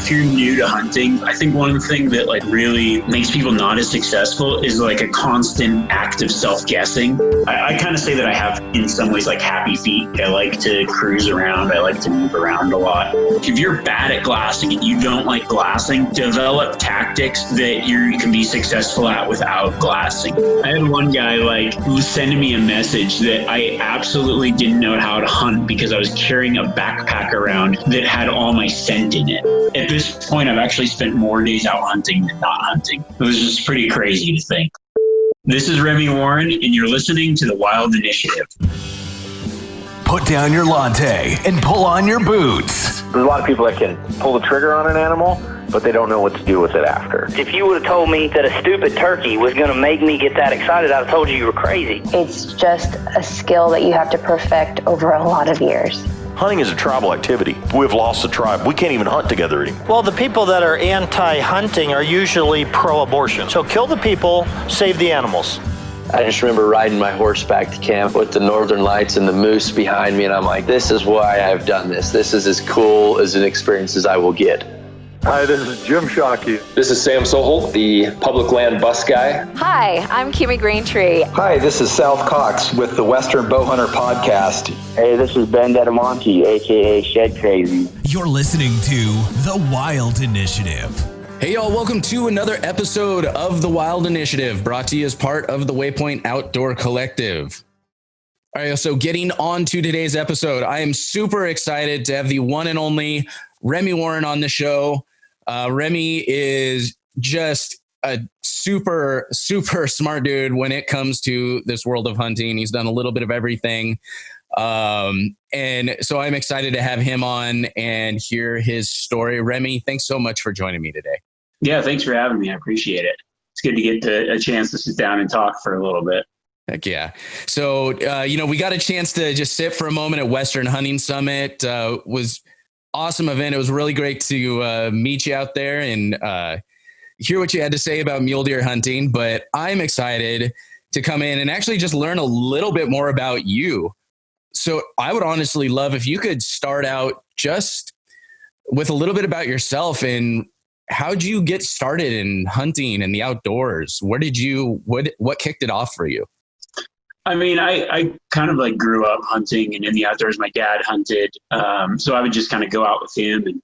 if you're new to hunting, I think one thing that like really makes people not as successful is like a constant act of self-guessing. I kind of say that I have in some ways like happy feet. I like to cruise around. I like to move around a lot. If you're bad at glassing and you don't like glassing, develop tactics that you can be successful at without glassing. I had one guy like send me a message that I absolutely didn't know how to hunt because I was carrying a backpack around that had all my scent in it. At this point, I've actually spent more days out hunting than not hunting. It was just pretty crazy to think. This is Remi Warren, and you're listening to The Wild Initiative. Put down your latte and pull on your boots. There's a lot of people that can pull the trigger on an animal, but they don't know what to do with it after. If you would have told me that a stupid turkey was going to make me get that excited, I'd have told you were crazy. It's just a skill that you have to perfect over a lot of years. Hunting is a tribal activity. We've lost the tribe. We can't even hunt together anymore. Well, the people that are anti-hunting are usually pro-abortion. So kill the people, save the animals. I just remember riding my horse back to camp with the northern lights and the moose behind me, and I'm like, this is why I've done this. This is as cool as an experience as I will get. Hi, this is Jim Shockey. This is Sam Soholt, the public land bus guy. Hi, I'm Kimmy Greentree. Hi, this is South Cox with the Western Bowhunter Podcast. Hey, this is Ben Dedamonte, a.k.a. Shed Crazy. You're listening to The Wild Initiative. Hey y'all, welcome to another episode of The Wild Initiative, brought to you as part of the Waypoint Outdoor Collective. All right, so getting on to today's episode, I am super excited to have the one and only Remi Warren on the show. Remi is just a super, super smart dude when it comes to this world of hunting. He's done a little bit of everything. And so I'm excited to have him on and hear his story. Remi, thanks so much for joining me today. Yeah, thanks for having me. I appreciate it. It's good to get a chance to sit down and talk for a little bit. Heck yeah. So, we got a chance to just sit for a moment at Western Hunting Summit. Was awesome event. It was really great to meet you out there and hear what you had to say about mule deer hunting. But I'm excited to come in and actually just learn a little bit more about you. So I would honestly love if you could start out just with a little bit about yourself and how'd you get started in hunting and the outdoors? What kicked it off for you? I mean, I kind of like grew up hunting and in the outdoors. My dad hunted, so I would just kind of go out with him. And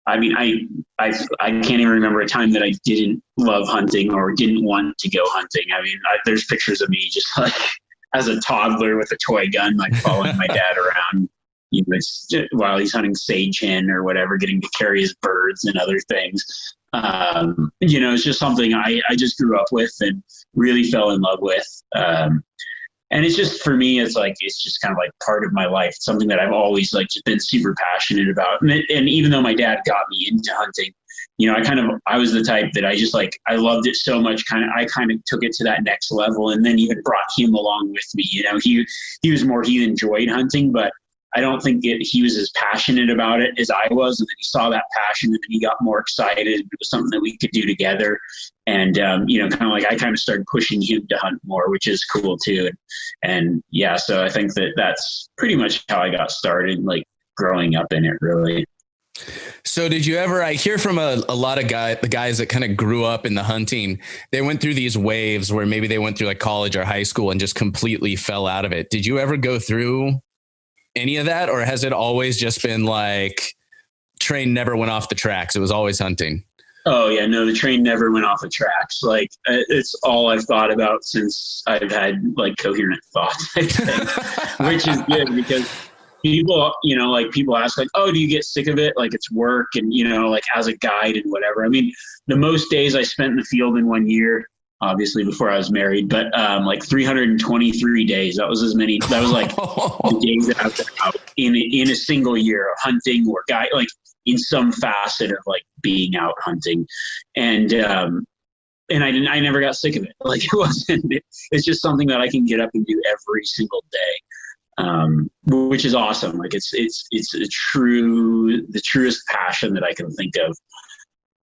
I mean, I can't even remember a time that I didn't love hunting or didn't want to go hunting. I mean, there's pictures of me just like as a toddler with a toy gun, like following my dad around, while he's hunting sage hen or whatever, getting to carry his birds and other things. It's just something I just grew up with and really fell in love with. And it's just, for me, it's just kind of like part of my life. It's something that I've always like just been super passionate about. And even though my dad got me into hunting, I was the type that I loved it so much. I kind of took it to that next level and then even brought him along with me. He enjoyed hunting, but I don't think he was as passionate about it as I was. And then he saw that passion and then he got more excited. It was something that we could do together. And, I kind of started pushing him to hunt more, which is cool too. And yeah, so I think that's pretty much how I got started, like growing up in it, really. So did you ever, I hear from a lot of the guys that kind of grew up in the hunting, they went through these waves where maybe they went through like college or high school and just completely fell out of it. Did you ever go through any of that, or has it always just been like train never went off the tracks? It was always hunting. Oh yeah, no, the train never went off the tracks. Like it's all I've thought about since I've had like coherent thoughts, I think, which is good because people ask like, oh, do you get sick of it? Like it's work and, like as a guide and whatever. I mean, the most days I spent in the field in 1 year, obviously before I was married, but like 323 days. That was like the days that I was out in a single year of hunting or guide, like in some facet of like being out hunting. And I never got sick of it. Like it's just something that I can get up and do every single day. Which is awesome. Like it's the truest passion that I can think of.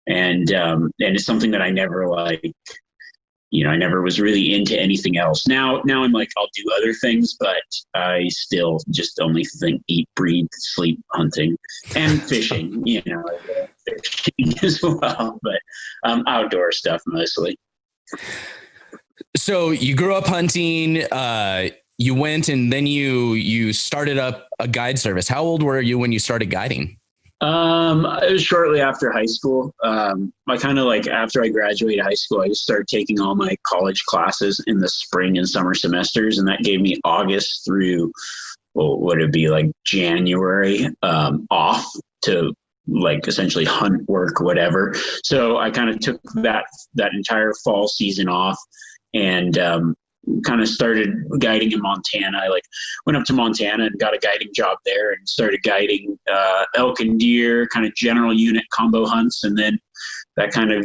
And it's something that I never I never was really into anything else. Now I'm like, I'll do other things, but I still just only think, eat, breathe, sleep, hunting, and fishing, fishing as well, but outdoor stuff mostly. So you grew up hunting, you went and then you started up a guide service. How old were you when you started guiding? It was shortly after high school. I kind of like after I graduated high school, I just started taking all my college classes in the spring and summer semesters, and that gave me August through, what would it be, like January, off to like essentially hunt, work, whatever. So I kind of took that entire fall season off and kind of started guiding in Montana. I went up to Montana and got a guiding job there and started guiding elk and deer, kind of general unit combo hunts. And then that kind of,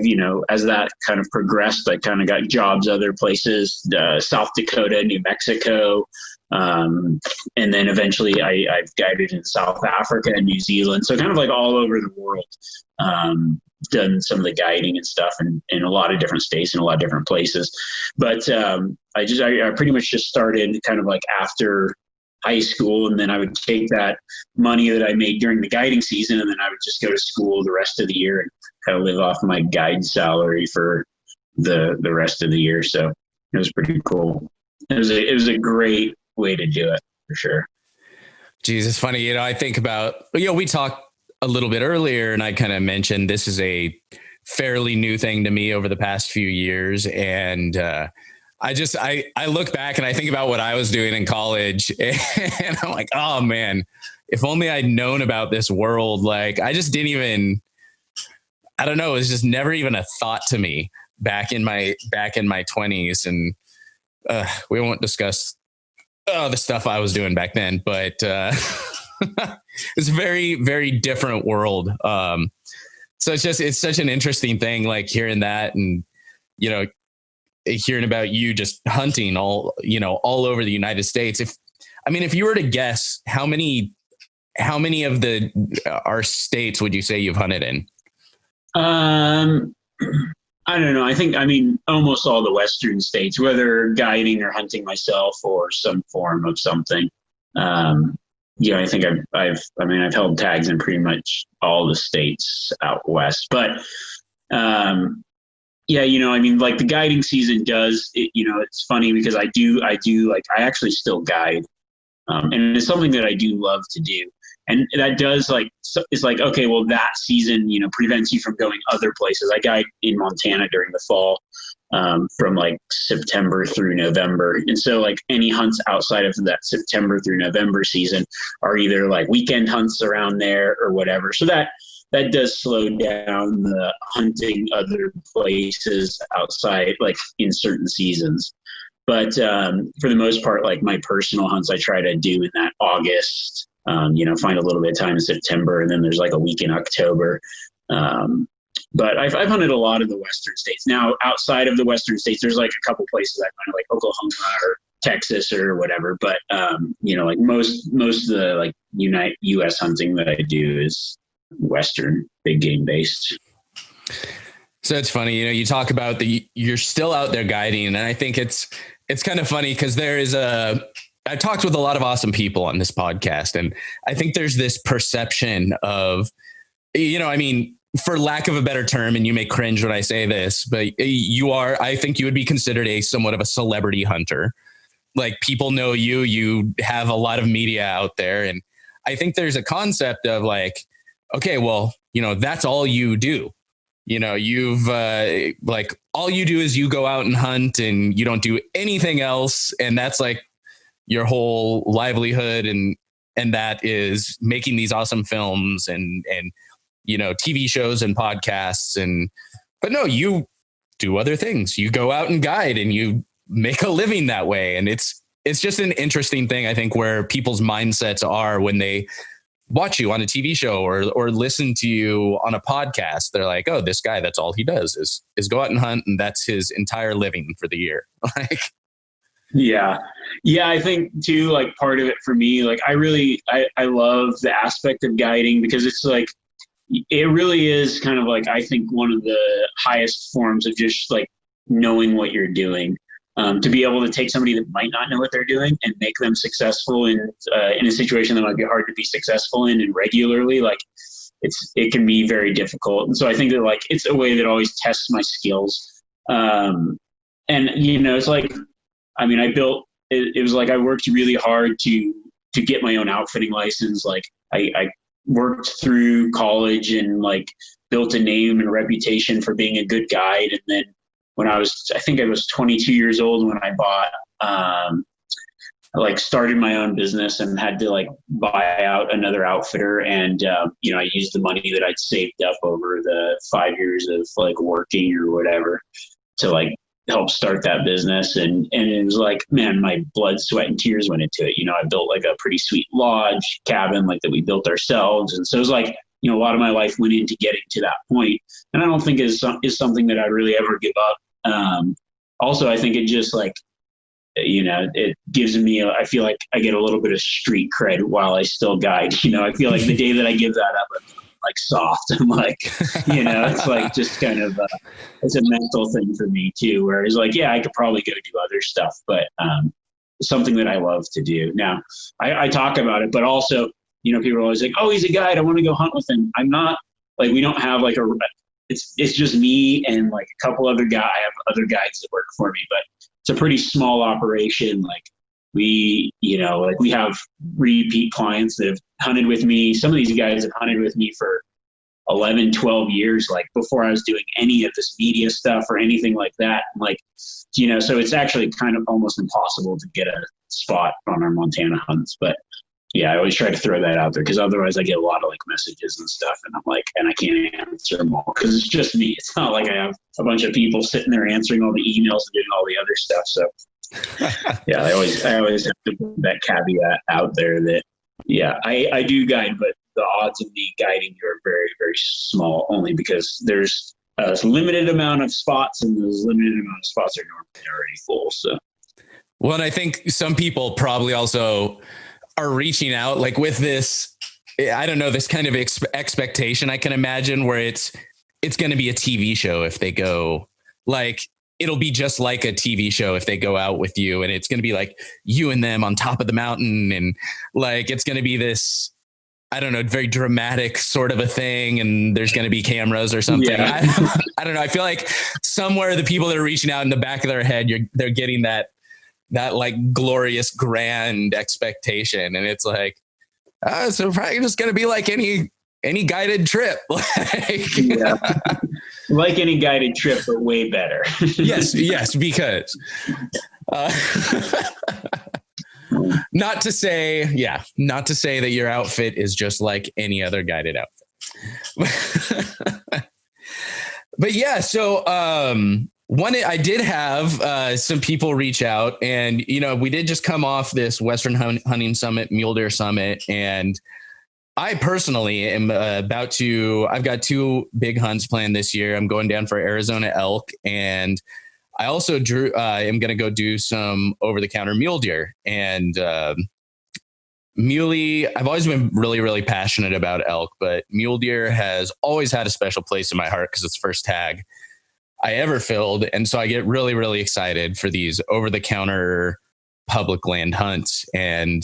as that kind of progressed, I kind of got jobs other places, South Dakota, New Mexico. And then eventually I've guided in South Africa and New Zealand. So kind of like all over the world, done some of the guiding and stuff in a lot of different states and a lot of different places. But I pretty much just started kind of like after high school, and then I would take that money that I made during the guiding season, and then I would just go to school the rest of the year and kind of live off my guide salary for the rest of the year. So it was pretty cool. It was a great way to do it for sure. Geez, it's funny. I think about, we talked a little bit earlier and I kind of mentioned this is a fairly new thing to me over the past few years. And, I look back and I think about what I was doing in college and I'm like, oh man, if only I'd known about this world. Like I just didn't even, I don't know. It was just never even a thought to me back in my 20s. And we won't discuss the stuff I was doing back then, but it's a very, very different world. So it's such an interesting thing, like hearing that and, hearing about you just hunting all over the United States. If you were to guess how many of our states would you say you've hunted in? I don't know. I mean, almost all the Western states, whether guiding or hunting myself or some form of something. I think I've held tags in pretty much all the states out West, but, like the guiding season does, it's funny because I actually still guide. And it's something that I do love to do. And that does it's like, okay, well that season, prevents you from going other places. I guide in Montana during the fall, from like September through November. And so like any hunts outside of that September through November season are either like weekend hunts around there or whatever. So that does slow down the hunting other places outside, like in certain seasons. But for the most part, like my personal hunts, I try to do in that August, find a little bit of time in September, and then there's like a week in October. But I've hunted a lot of the Western states. Now, outside of the Western states, there's like a couple places I've hunted, like Oklahoma or Texas or whatever. But, like most of the like U.S. hunting that I do is Western, big game based. So it's funny, you talk about you're still out there guiding. And I think it's kind of funny because I've talked with a lot of awesome people on this podcast. And I think there's this perception of, for lack of a better term, and you may cringe when I say this, but I think you would be considered a somewhat of a celebrity hunter. Like people know you have a lot of media out there. And I think there's a concept of like, okay, well, that's all you do. You've all you do is you go out and hunt and you don't do anything else. And that's like your whole livelihood. And that is making these awesome films and TV shows and podcasts. But no, you do other things. You go out and guide and you make a living that way. And it's just an interesting thing, I think, where people's mindsets are when they watch you on a TV show or listen to you on a podcast. They're like, oh, this guy, that's all he does is go out and hunt. And that's his entire living for the year. Yeah. I think too, like part of it for me, like I love the aspect of guiding because it's like, it really is kind of like, I think one of the highest forms of just like knowing what you're doing. To be able to take somebody that might not know what they're doing and make them successful in a situation that might be hard to be successful in, and regularly, like it can be very difficult. And so I think that like it's a way that always tests my skills. And it's like, I mean, it was like I worked really hard to get my own outfitting license. Like I worked through college and like built a name and reputation for being a good guide. And then when I think I was 22 years old when I bought, I like started my own business and had to like buy out another outfitter. And, I used the money that I'd saved up over the 5 years of like working or whatever to like help start that business. And it was like, man, my blood, sweat, and tears went into it. I built like a pretty sweet lodge cabin, like that we built ourselves. And so it was like, a lot of my life went into getting to that point. And I don't think is something that I really ever give up. Also, I think it just like, it gives me, I feel like I get a little bit of street cred while I still guide. I feel like the day that I give that up, I'm like soft. I'm like, it's like just kind of, it's a mental thing for me too, where it's like, yeah, I could probably go do other stuff, but it's something that I love to do. Now, I talk about it, but also, people are always like, oh, he's a guide, I want to go hunt with him. I'm not, like, we don't have like it's just me and like a couple other guys. I have other guides that work for me, but it's a pretty small operation. Like we have repeat clients that have hunted with me. Some of these guys have hunted with me for 11, 12 years, like before I was doing any of this media stuff or anything like that. Like, so it's actually kind of almost impossible to get a spot on our Montana hunts. But yeah, I always try to throw that out there because otherwise I get a lot of like messages and stuff, and I'm like, and I can't answer them all because it's just me. It's not like I have a bunch of people sitting there answering all the emails and doing all the other stuff. So yeah, I always have to put that caveat out there that yeah, I do guide, but the odds of me guiding you are very, very small, only because there's a limited amount of spots, and those limited amount of spots are normally already full. So, well, and I think some people probably also are reaching out like with this, I don't know, this kind of expectation I can imagine where it's going to be a TV show if they go, like, it'll be just like a TV show if they go out with you, and it's going to be like you and them on top of the mountain. And like, it's going to be this, I don't know, very dramatic sort of a thing. And there's going to be cameras or something. Yeah. I don't know. I feel like somewhere the people that are reaching out in the back of their head, they're getting that like glorious grand expectation. And it's like, so probably just going to be like any guided trip. Like any guided trip, but way better. yes, because not to say that your outfit is just like any other guided outfit. But yeah, so I did have some people reach out, and we did just come off this Western Hunting Summit, Mule Deer Summit, and I personally am I've got 2 big hunts planned this year. I'm going down for Arizona elk, and I also am going to go do some over-the-counter mule deer. And muley, I've always been really, really passionate about elk, but mule deer has always had a special place in my heart because it's the first tag I ever filled. And so I get really, really excited for these over-the-counter public land hunts. And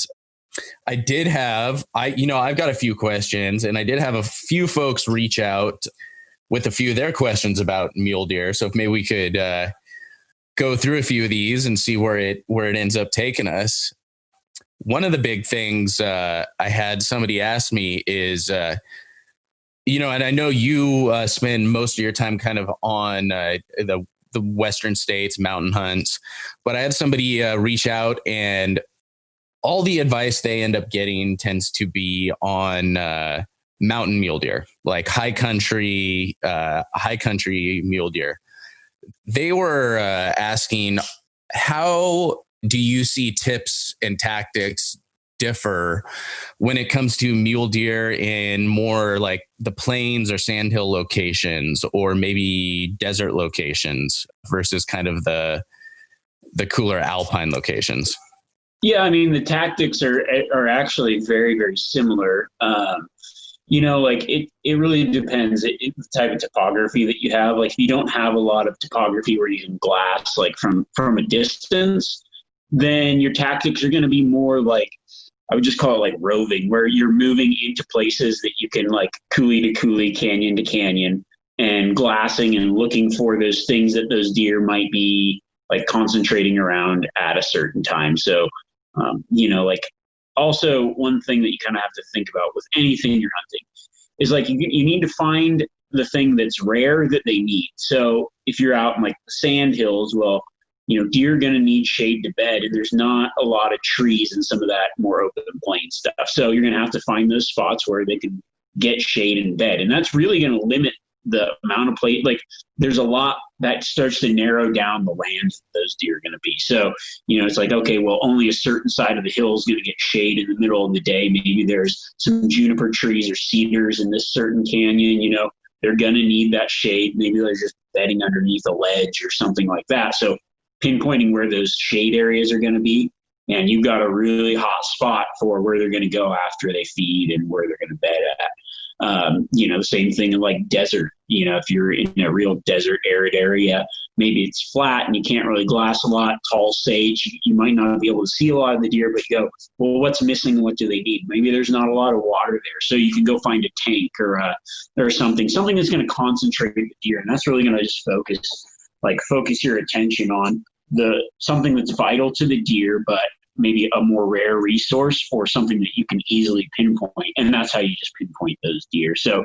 I did have, I've got a few questions, and I did have a few folks reach out with a few of their questions about mule deer. So if maybe we could go through a few of these and see where it ends up taking us. One of the big things I had somebody ask me is, and I know you spend most of your time kind of on the Western states, mountain hunts, but I had somebody reach out, and all the advice they end up getting tends to be on mountain mule deer, like high country mule deer. They were asking, how do you see tips and tactics differ when it comes to mule deer in more like the plains or sandhill locations, or maybe desert locations versus kind of the cooler alpine locations? Yeah, I mean, the tactics are actually very, very similar. Like it really depends. The type of topography that you have. Like if you don't have a lot of topography where you can glass like from a distance, then your tactics are going to be more like, I would just call it like roving, where you're moving into places that you can like coulee to coulee, canyon to canyon, and glassing and looking for those things that those deer might be like concentrating around at a certain time. So, like also one thing that you kind of have to think about with anything you're hunting is like you need to find the thing that's rare that they need. So if you're out in like the sand hills, well, deer are going to need shade to bed, and there's not a lot of trees and some of that more open plain stuff. So you're going to have to find those spots where they can get shade in bed. And that's really going to limit the amount of plate. Like there's a lot that starts to narrow down the land those deer are going to be. So, it's like, okay, well, only a certain side of the hill is going to get shade in the middle of the day. Maybe there's some juniper trees or cedars in this certain canyon, they're going to need that shade. Maybe they're just bedding underneath a ledge or something like that. So pinpointing where those shade areas are going to be, and you've got a really hot spot for where they're going to go after they feed and where they're going to bed at. The same thing in like desert, if you're in a real desert arid area, maybe it's flat and you can't really glass a lot, tall sage, you might not be able to see a lot of the deer, but you go, well, what's missing? What do they need? Maybe there's not a lot of water there. So you can go find a tank or something that's going to concentrate the deer. And that's really going to just focus your attention on something that's vital to the deer, but maybe a more rare resource or something that you can easily pinpoint. And that's how you just pinpoint those deer. So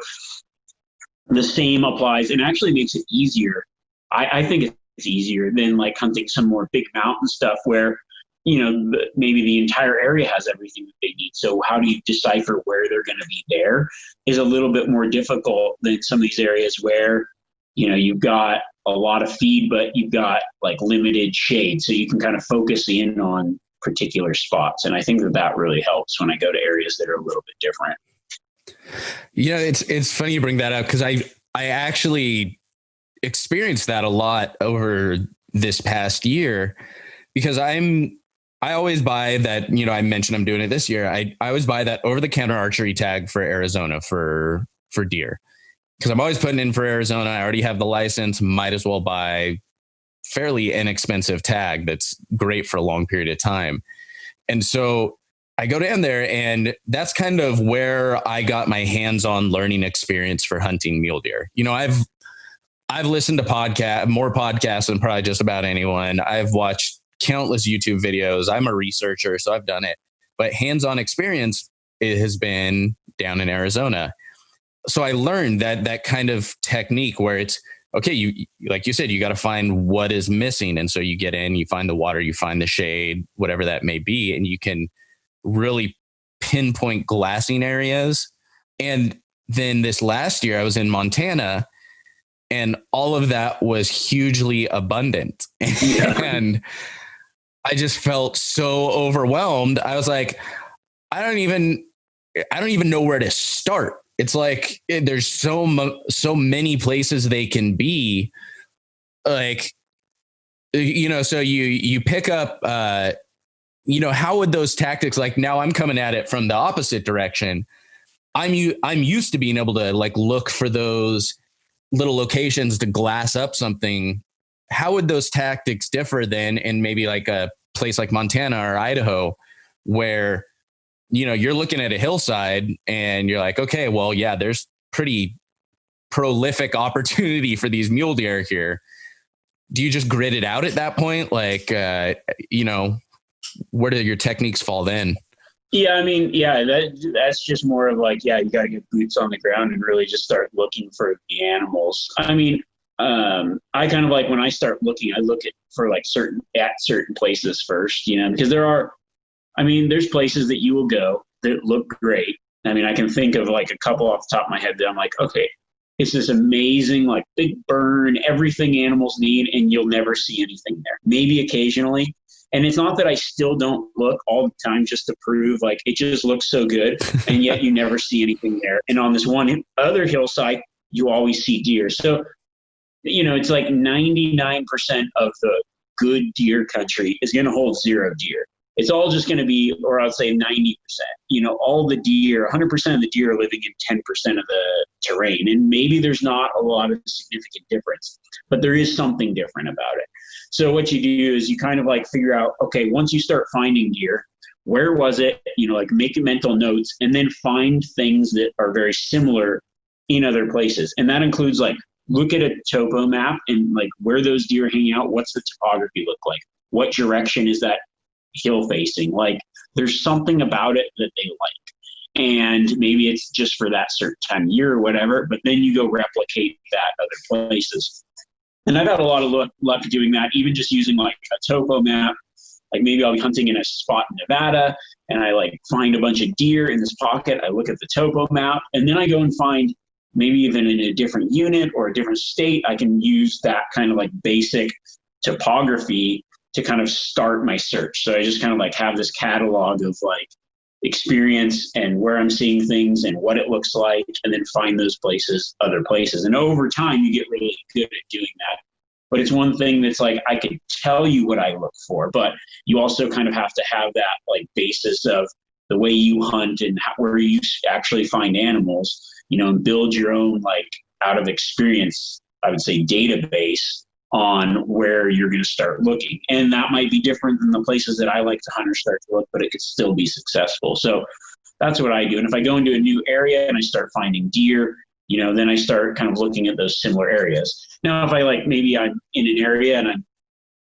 the same applies, and actually makes it easier. I think it's easier than like hunting some more big mountain stuff where, maybe the entire area has everything that they need. So how do you decipher where they're going to be there is a little bit more difficult than some of these areas where, you've got a lot of feed, but you've got like limited shade. So you can kind of focus in on particular spots. And I think that really helps when I go to areas that are a little bit different. It's funny you bring that up, because I actually experienced that a lot over this past year, because I always buy that, I mentioned I'm doing it this year. I always buy that over the counter archery tag for Arizona for deer, because I'm always putting in for Arizona. I already have the license, might as well buy fairly inexpensive tag that's great for a long period of time. And so I go down there, and that's kind of where I got my hands-on learning experience for hunting mule deer. I've listened to more podcasts than probably just about anyone. I've watched countless YouTube videos. I'm a researcher, so I've done it. But hands-on experience, it has been down in Arizona. So I learned that kind of technique where it's, okay, you, like you said, you got to find what is missing. And so you get in, you find the water, you find the shade, whatever that may be, and you can really pinpoint glassing areas. And then this last year I was in Montana, and all of that was hugely abundant. And I just felt so overwhelmed. I was like, I don't even know where to start. It's like there's so many places they can be, like, so you pick up, how would those tactics, like now I'm coming at it from the opposite direction. I'm used to being able to like look for those little locations to glass up something. How would those tactics differ then in maybe like a place like Montana or Idaho, where you're looking at a hillside and you're like, okay, well, yeah, there's pretty prolific opportunity for these mule deer here. Do you just grid it out at that point? Like, where do your techniques fall then? Yeah, I mean, that's just more of like, you got to get boots on the ground and really just start looking for the animals. I mean, I kind of like when I start looking, I look for like certain places first, because there's places that you will go that look great. I mean, I can think of like a couple off the top of my head that I'm like, okay, it's this amazing, like big burn, everything animals need, and you'll never see anything there. Maybe occasionally. And it's not that I still don't look all the time just to prove like it just looks so good, and yet you never see anything there. And on this one other hillside, you always see deer. So, it's like 99% of the good deer country is going to hold 0 deer. it's all just going to be, or I'd say 90%, all the deer, 100% of the deer are living in 10% of the terrain. And maybe there's not a lot of significant difference, but there is something different about it. So what you do is you kind of like figure out, okay, once you start finding deer, where was it? Like make mental notes and then find things that are very similar in other places. And that includes like, look at a topo map and like where those deer hang out. What's the topography look like? What direction is that hill facing? Like there's something about it that they like. And maybe it's just for that certain time of year or whatever, but then you go replicate that other places. And I've had a lot of luck doing that, even just using like a topo map. Like maybe I'll be hunting in a spot in Nevada and I like find a bunch of deer in this pocket. I look at the topo map and then I go and find maybe even in a different unit or a different state, I can use that kind of like basic topography to kind of start my search. So I just kind of like have this catalog of like experience and where I'm seeing things and what it looks like, and then find those places, other places. And over time, you get really good at doing that. But it's one thing that's like, I can tell you what I look for, but you also kind of have to have that like basis of the way you hunt and where you actually find animals, and build your own like out of experience, I would say, database on where you're going to start looking. And that might be different than the places that I like to hunt or start to look, but it could still be successful. So that's what I do. And if I go into a new area and I start finding deer, then I start kind of looking at those similar areas. Now, if I like, maybe I'm in an area and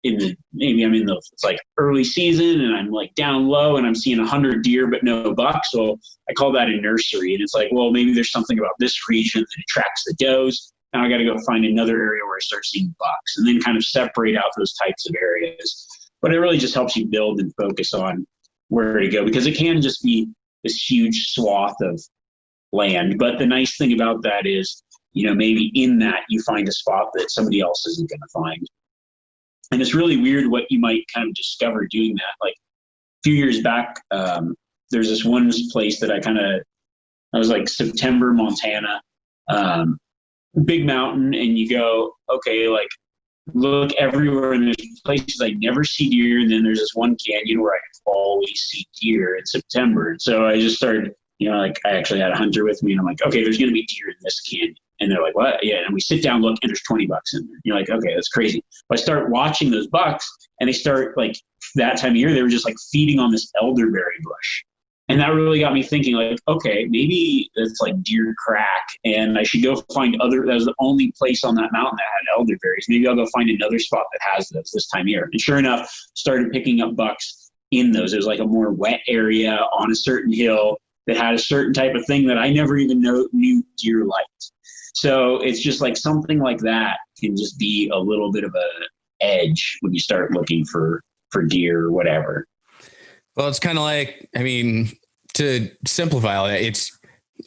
it's like early season and I'm like down low and I'm seeing 100 deer, but no bucks. Well, I call that a nursery. And it's like, well, maybe there's something about this region that attracts the does. Now I got to go find another area where I start seeing bucks, and then kind of separate out those types of areas. But it really just helps you build and focus on where to go, because it can just be this huge swath of land. But the nice thing about that is, maybe in that you find a spot that somebody else isn't going to find. And it's really weird what you might kind of discover doing that. Like a few years back, there's this one place that I was like September, Montana, big mountain, and you go, okay, like look everywhere, and there's places I never see deer, and then there's this one canyon where I always see deer in September. And so I just started, I actually had a hunter with me, and I'm like, okay, there's going to be deer in this canyon. And they're like, what? Yeah. And we sit down, look, and there's 20 bucks in there. And you're like, okay, that's crazy. But I start watching those bucks, and they start like that time of year, they were just like feeding on this elderberry bush. And that really got me thinking, like, okay, maybe it's like deer crack, and I should go find that was the only place on that mountain that had elderberries. Maybe I'll go find another spot that has those this time of year. And sure enough, started picking up bucks in those. It was like a more wet area on a certain hill that had a certain type of thing that I never even knew deer liked. So it's just like something like that can just be a little bit of a edge when you start looking for deer or whatever. Well, it's kind of like, to simplify it,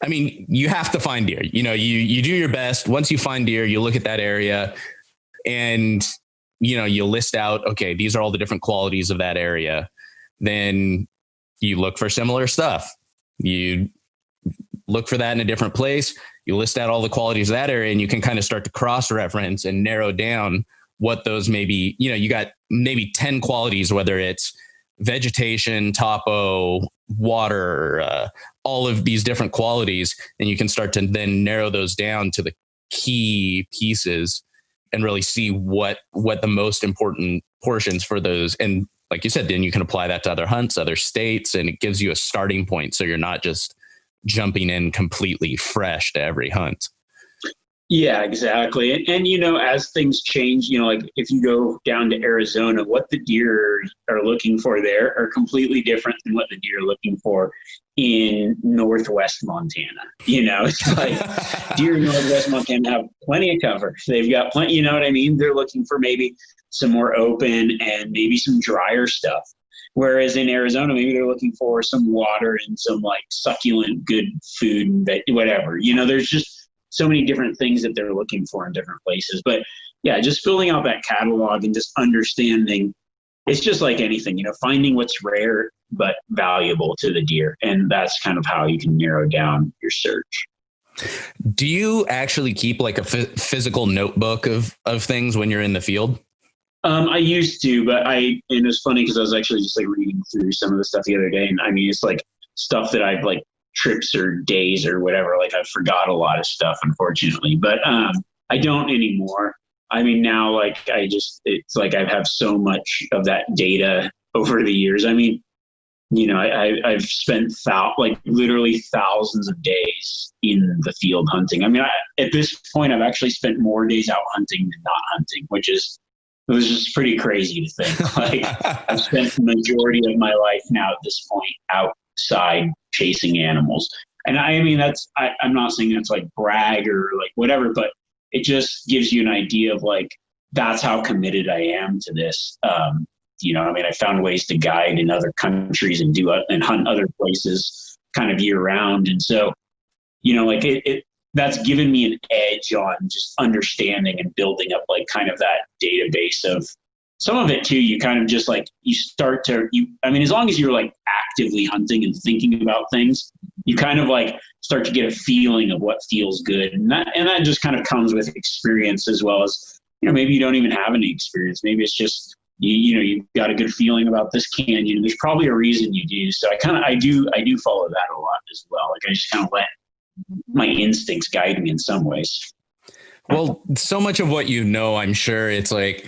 you have to find deer. You do your best. Once you find deer, you look at that area and, you list out, okay, these are all the different qualities of that area. Then you look for similar stuff. You look for that in a different place. You list out all the qualities of that area, and you can kind of start to cross-reference and narrow down what those may be. You got maybe 10 qualities, whether it's vegetation, topo, water, all of these different qualities. And you can start to then narrow those down to the key pieces and really see what the most important portions for those. And like you said, then you can apply that to other hunts, other states, and it gives you a starting point. So you're not just jumping in completely fresh to every hunt. Yeah, exactly. And as things change, like if you go down to Arizona, what the deer are looking for there are completely different than what the deer are looking for in Northwest Montana. It's like deer in Northwest Montana have plenty of cover. They've got plenty, you know what I mean? They're looking for maybe some more open and maybe some drier stuff. Whereas in Arizona, maybe they're looking for some water and some like succulent, good food and whatever. There's just so many different things that they're looking for in different places. But yeah, just filling out that catalog and just understanding, it's just like anything, finding what's rare but valuable to the deer. And that's kind of how you can narrow down your search. Do you actually keep like a physical notebook of things when you're in the field? I used to, but and it's funny because I was actually just like reading through some of the stuff the other day, and I mean, it's like stuff that I've like trips or days or whatever. Like I forgot a lot of stuff, unfortunately, but I don't anymore. I mean, now like it's like I have so much of that data over the years. I mean, you know, I've spent literally thousands of days in the field hunting. I mean, at this point, I've actually spent more days out hunting than not hunting, it was just pretty crazy to think. Like I've spent the majority of my life now at this point outside chasing animals. And I mean, I'm not saying that's like brag or like whatever, but it just gives you an idea of like, that's how committed I am to this. You know, I mean, I found ways to guide in other countries and hunt other places kind of year round. And so, you know, like that's given me an edge on just understanding and building up like kind of that database of some of it too. You kind of just like, I mean, as long as you're like actively hunting and thinking about things, you kind of like start to get a feeling of what feels good. And that just kind of comes with experience as well as, you know, maybe you don't even have any experience. Maybe it's just, you know, you've got a good feeling about this canyon. There's probably a reason you do. So I do follow that a lot as well. Like I just kind of let my instincts guide me in some ways. Well, so much of what you know, I'm sure it's like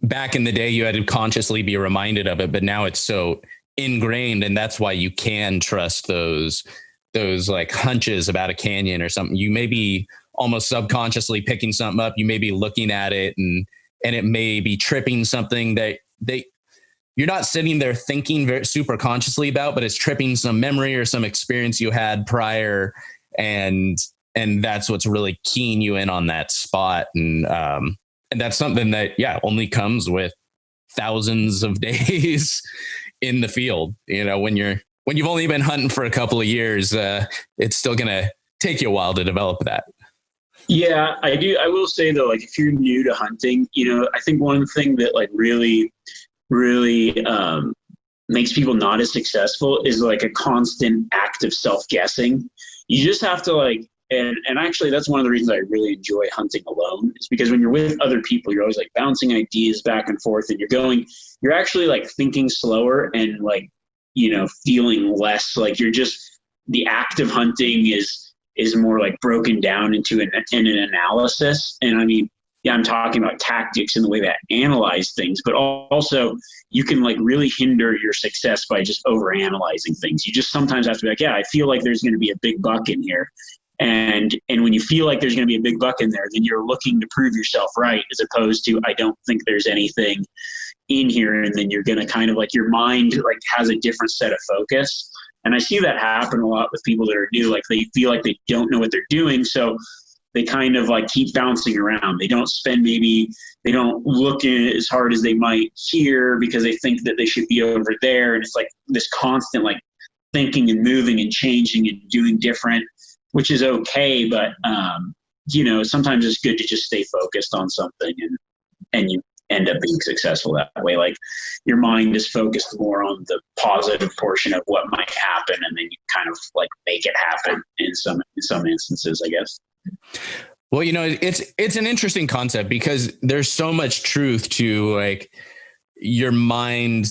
back in the day you had to consciously be reminded of it, but now it's so ingrained, and that's why you can trust those like hunches about a canyon or something. You may be almost subconsciously picking something up. You may be looking at it and it may be tripping something that you're not sitting there thinking very super consciously about, but it's tripping some memory or some experience you had prior. And that's what's really keying you in on that spot. And that's something that, only comes with thousands of days in the field. You know, when you've only been hunting for a couple of years, it's still going to take you a while to develop that. Yeah, I do. I will say though, like if you're new to hunting, you know, I think one thing that like really, really makes people not as successful is like a constant act of self-guessing. You just have to like, and actually that's one of the reasons I really enjoy hunting alone, is because when you're with other people, you're always like bouncing ideas back and forth, and you're actually like thinking slower and like, you know, feeling less like the act of hunting is more like broken down into an analysis. And I mean, yeah, I'm talking about tactics and the way that analyze things, but also you can like really hinder your success by just overanalyzing things. You just sometimes have to be like, I feel like there's going to be a big buck in here. And when you feel like there's going to be a big buck in there, then you're looking to prove yourself right, as opposed to, I don't think there's anything in here. And then you're going to kind of like, your mind like has a different set of focus. And I see that happen a lot with people that are new. Like they feel like they don't know what they're doing. So they kind of like keep bouncing around. They don't look as hard as they might here because they think that they should be over there. And it's like this constant like thinking and moving and changing and doing different, which is okay. But, you know, sometimes it's good to just stay focused on something and you end up being successful that way. Like your mind is focused more on the positive portion of what might happen, and then you kind of like make it happen in some instances, I guess. Well, you know, it's an interesting concept because there's so much truth to like your mind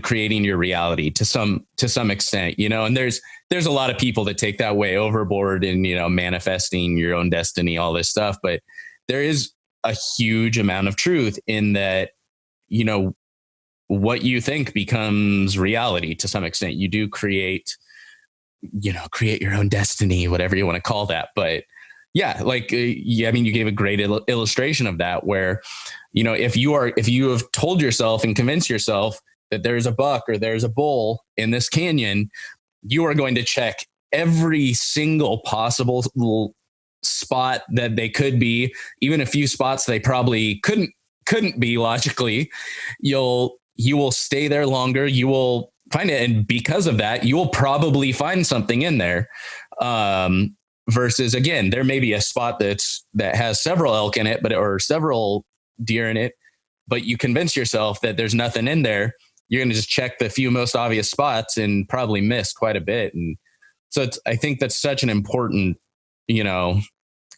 creating your reality to some extent, you know, and there's a lot of people that take that way overboard in, you know, manifesting your own destiny, all this stuff. But there is a huge amount of truth in that, you know, what you think becomes reality to some extent. You do create your own destiny, whatever you want to call that. But yeah, like, I mean, you gave a great illustration of that where, you know, if you have told yourself and convinced yourself that there's a buck or there's a bull in this canyon, you are going to check every single possible little spot that they could be, even a few spots they probably couldn't be logically. You will stay there longer. You will find it. And because of that, you will probably find something in there. Versus again, there may be a spot that has several elk in it, or several deer in it, but you convince yourself that there's nothing in there. You're going to just check the few most obvious spots and probably miss quite a bit. And so I think that's such an important, you know,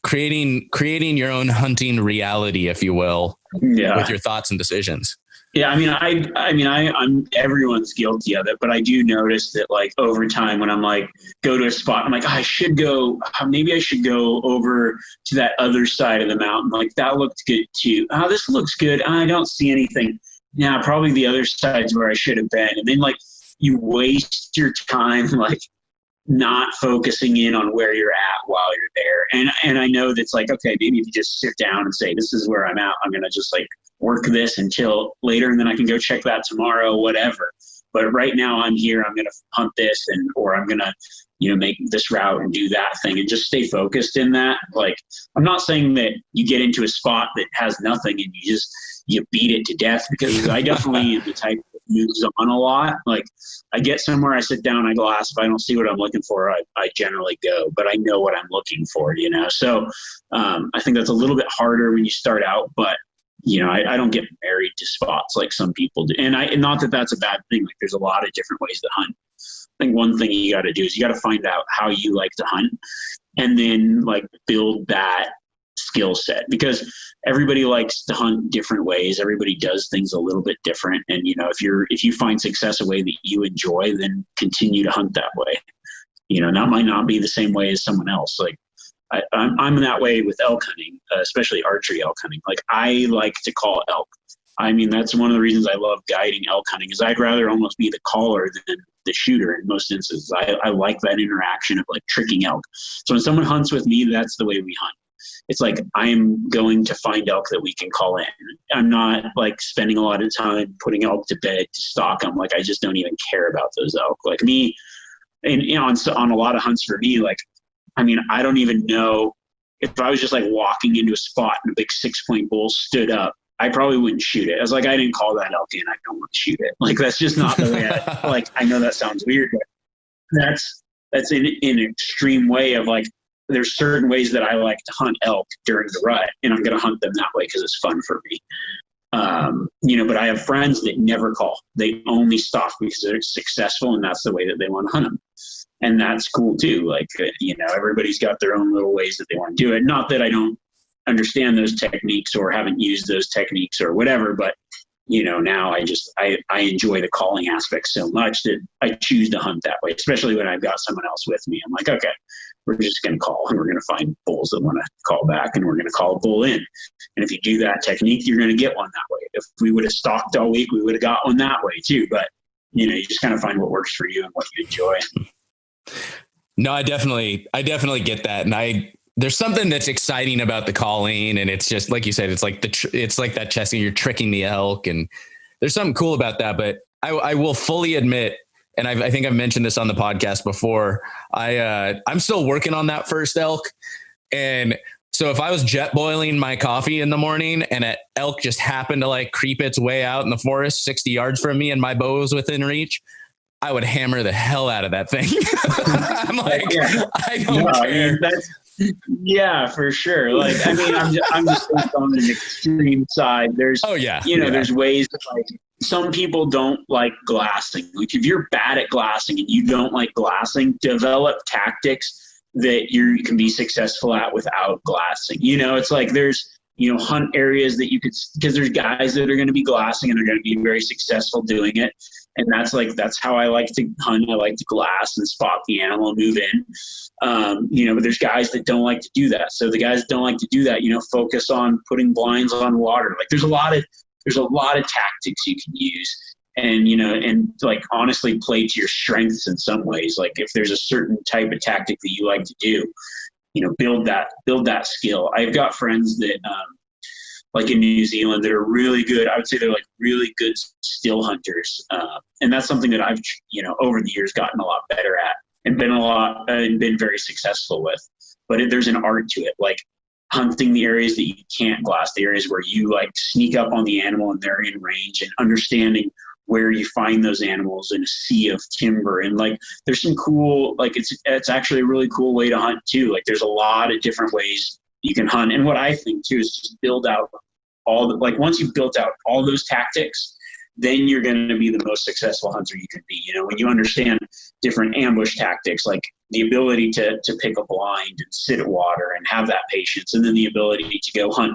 creating your own hunting reality, if you will, with your thoughts and decisions. Yeah, I'm everyone's guilty of it, but I do notice that like over time when I'm like go to a spot, I'm like, maybe I should go over to that other side of the mountain. Like that looked good too. Oh, this looks good. I don't see anything. Yeah, probably the other side's where I should have been. And then like you waste your time like not focusing in on where you're at while you're there. And I know that's like, okay, maybe if you just sit down and say, this is where I'm at, I'm going to just like work this until later and then I can go check that tomorrow, whatever. But right now I'm here, I'm going to hunt this or I'm going to, make this route and do that thing and just stay focused in that. Like, I'm not saying that you get into a spot that has nothing and you beat it to death, because I definitely am the type that moves on a lot. Like I get somewhere, I sit down, I glass. If I don't see what I'm looking for, I generally go, but I know what I'm looking for, So I think that's a little bit harder when you start out, but I don't get married to spots like some people do. And not that that's a bad thing. Like there's a lot of different ways to hunt. I think one thing you got to do is you got to find out how you like to hunt and then like build that skill set, because everybody likes to hunt different ways. Everybody does things a little bit different. And, if you find success a way that you enjoy, then continue to hunt that way. That might not be the same way as someone else. Like I'm that way with elk hunting, especially archery elk hunting. Like I like to call elk. That's one of the reasons I love guiding elk hunting is I'd rather almost be the caller than the shooter in most instances. I like that interaction of like tricking elk. So when someone hunts with me, that's the way we hunt. It's like I'm going to find elk that we can call in. I'm not like spending a lot of time putting elk to bed to stalk them. Like I just don't even care about those elk. Like me, and on a lot of hunts for me, like I don't even know if I was just like walking into a spot and a big 6-point bull stood up, I probably wouldn't shoot it. I was like, I didn't call that elk in. I don't want to shoot it. Like, that's just not the way I know that sounds weird, but that's in an extreme way of like, there's certain ways that I like to hunt elk during the rut, and I'm going to hunt them that way because it's fun for me. But I have friends that never call. They only stalk because they're successful, and that's the way that they want to hunt them. And that's cool too. Like, everybody's got their own little ways that they want to do it. Not that I don't understand those techniques or haven't used those techniques or whatever, but now I enjoy the calling aspect so much that I choose to hunt that way, especially when I've got someone else with me. I'm like, okay, we're just going to call and we're going to find bulls that want to call back and we're going to call a bull in. And if you do that technique, you're going to get one that way. If we would have stalked all week, we would have got one that way too. But you just kind of find what works for you and what you enjoy. No, I definitely get that. And there's something that's exciting about the calling, and it's just like you said, it's like that chessing, you're tricking the elk, and there's something cool about that. But I will fully admit, and I think I've mentioned this on the podcast before, I'm still working on that first elk. And so if I was jet boiling my coffee in the morning and an elk just happened to like creep its way out in the forest 60 yards from me and my bow was within reach, I would hammer the hell out of that thing. I'm like, I don't care. Yeah, for sure. Like, I'm just on an extreme side. There's, there's ways that, like, some people don't like glassing. Like, if you're bad at glassing and you don't like glassing, develop tactics that you can be successful at without glassing. It's like there's, hunt areas that you could, because there's guys that are going to be glassing and they're going to be very successful doing it. And that's how I like to hunt. I like to glass and spot the animal and move in. But there's guys that don't like to do that. So the guys that don't like to do that, focus on putting blinds on water. Like there's a lot of tactics you can use, and like honestly play to your strengths in some ways. Like if there's a certain type of tactic that you like to do, build that skill. I've got friends that, like in New Zealand, that are really good. I would say they're like really good still hunters. And that's something that I've, over the years gotten a lot better at and been very successful with. But there's an art to it, like hunting the areas that you can't glass, the areas where you like sneak up on the animal and they're in range, and understanding where you find those animals in a sea of timber. And like, there's some cool, like it's actually a really cool way to hunt too. Like there's a lot of different ways you can hunt. And what I think too is just build out once you've built out all those tactics, then you're going to be the most successful hunter you can be. When you understand different ambush tactics, like the ability to pick a blind and sit at water and have that patience, and then the ability to go hunt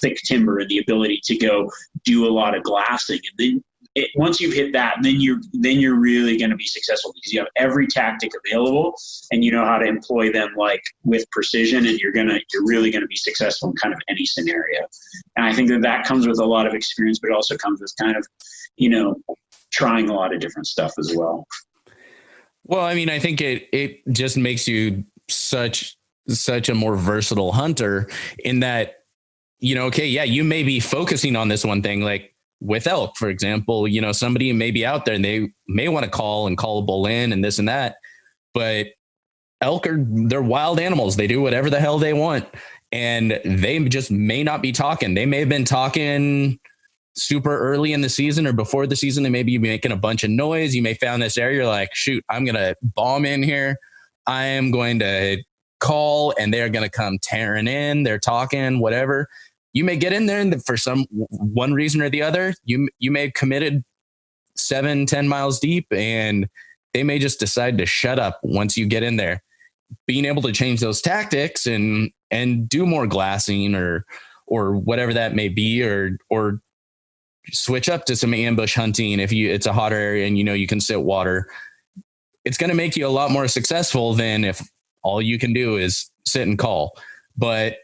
thick timber and the ability to go do a lot of glassing. And then once you've hit that, then you're really going to be successful because you have every tactic available and you know how to employ them like with precision, and you're really going to be successful in kind of any scenario. And I think that comes with a lot of experience, but it also comes with kind of, trying a lot of different stuff as well. Well, I mean, I think it just makes you such a more versatile hunter in that, you may be focusing on this one thing, like with elk, for example, somebody may be out there and they may want to call a bull in and this and that, but elk they're wild animals. They do whatever the hell they want, and they just may not be talking. They may have been talking super early in the season or before the season. They may be making a bunch of noise. You may found this area. You're like, shoot, I'm going to bomb in here. I am going to call and they're going to come tearing in. They're talking, whatever. You may get in there and for one reason or the other, you may have committed 7-10 miles deep and they may just decide to shut up once you get in there. Being able to change those tactics and do more glassing or whatever that may be, or switch up to some ambush hunting if it's a hotter area and you can sit water, it's going to make you a lot more successful than if all you can do is sit and call. But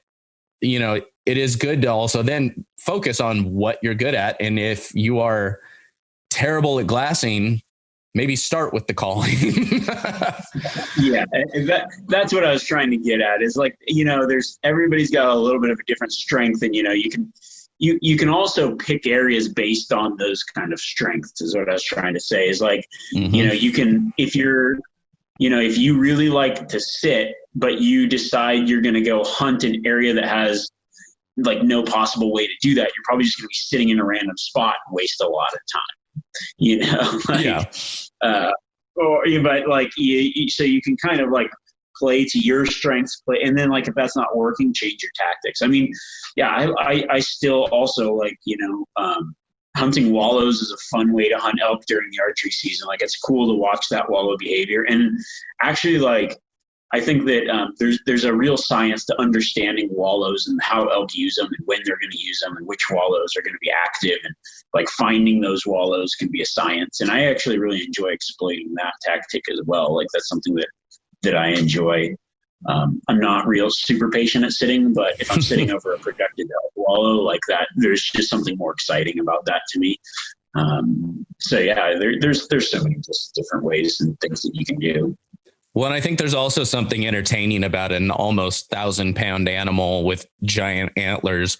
it is good to also then focus on what you're good at, and if you are terrible at glassing, maybe start with the calling. Yeah, that's what I was trying to get at, is like, everybody's got a little bit of a different strength, and you can also pick areas based on those kind of strengths, is what I was trying to say, is like, you can, if you really like to sit, but you decide you're going to go hunt an area that has like no possible way to do that, you're probably just going to be sitting in a random spot and waste a lot of time, so you can kind of like play to your strengths, and then like if that's not working, change your tactics. I mean, I still also like hunting wallows is a fun way to hunt elk during the archery season. Like, it's cool to watch that wallow behavior, and actually, like, I think that there's a real science to understanding wallows and how elk use them and when they're going to use them and which wallows are going to be active, and like finding those wallows can be a science. And I actually really enjoy exploiting that tactic as well. Like, that's something that I enjoy. I'm not real super patient at sitting, but if I'm sitting over a projected elk wallow like that, there's just something more exciting about that to me. There's so many just different ways and things that you can do. Well, and I think there's also something entertaining about an almost 1,000-pound animal with giant antlers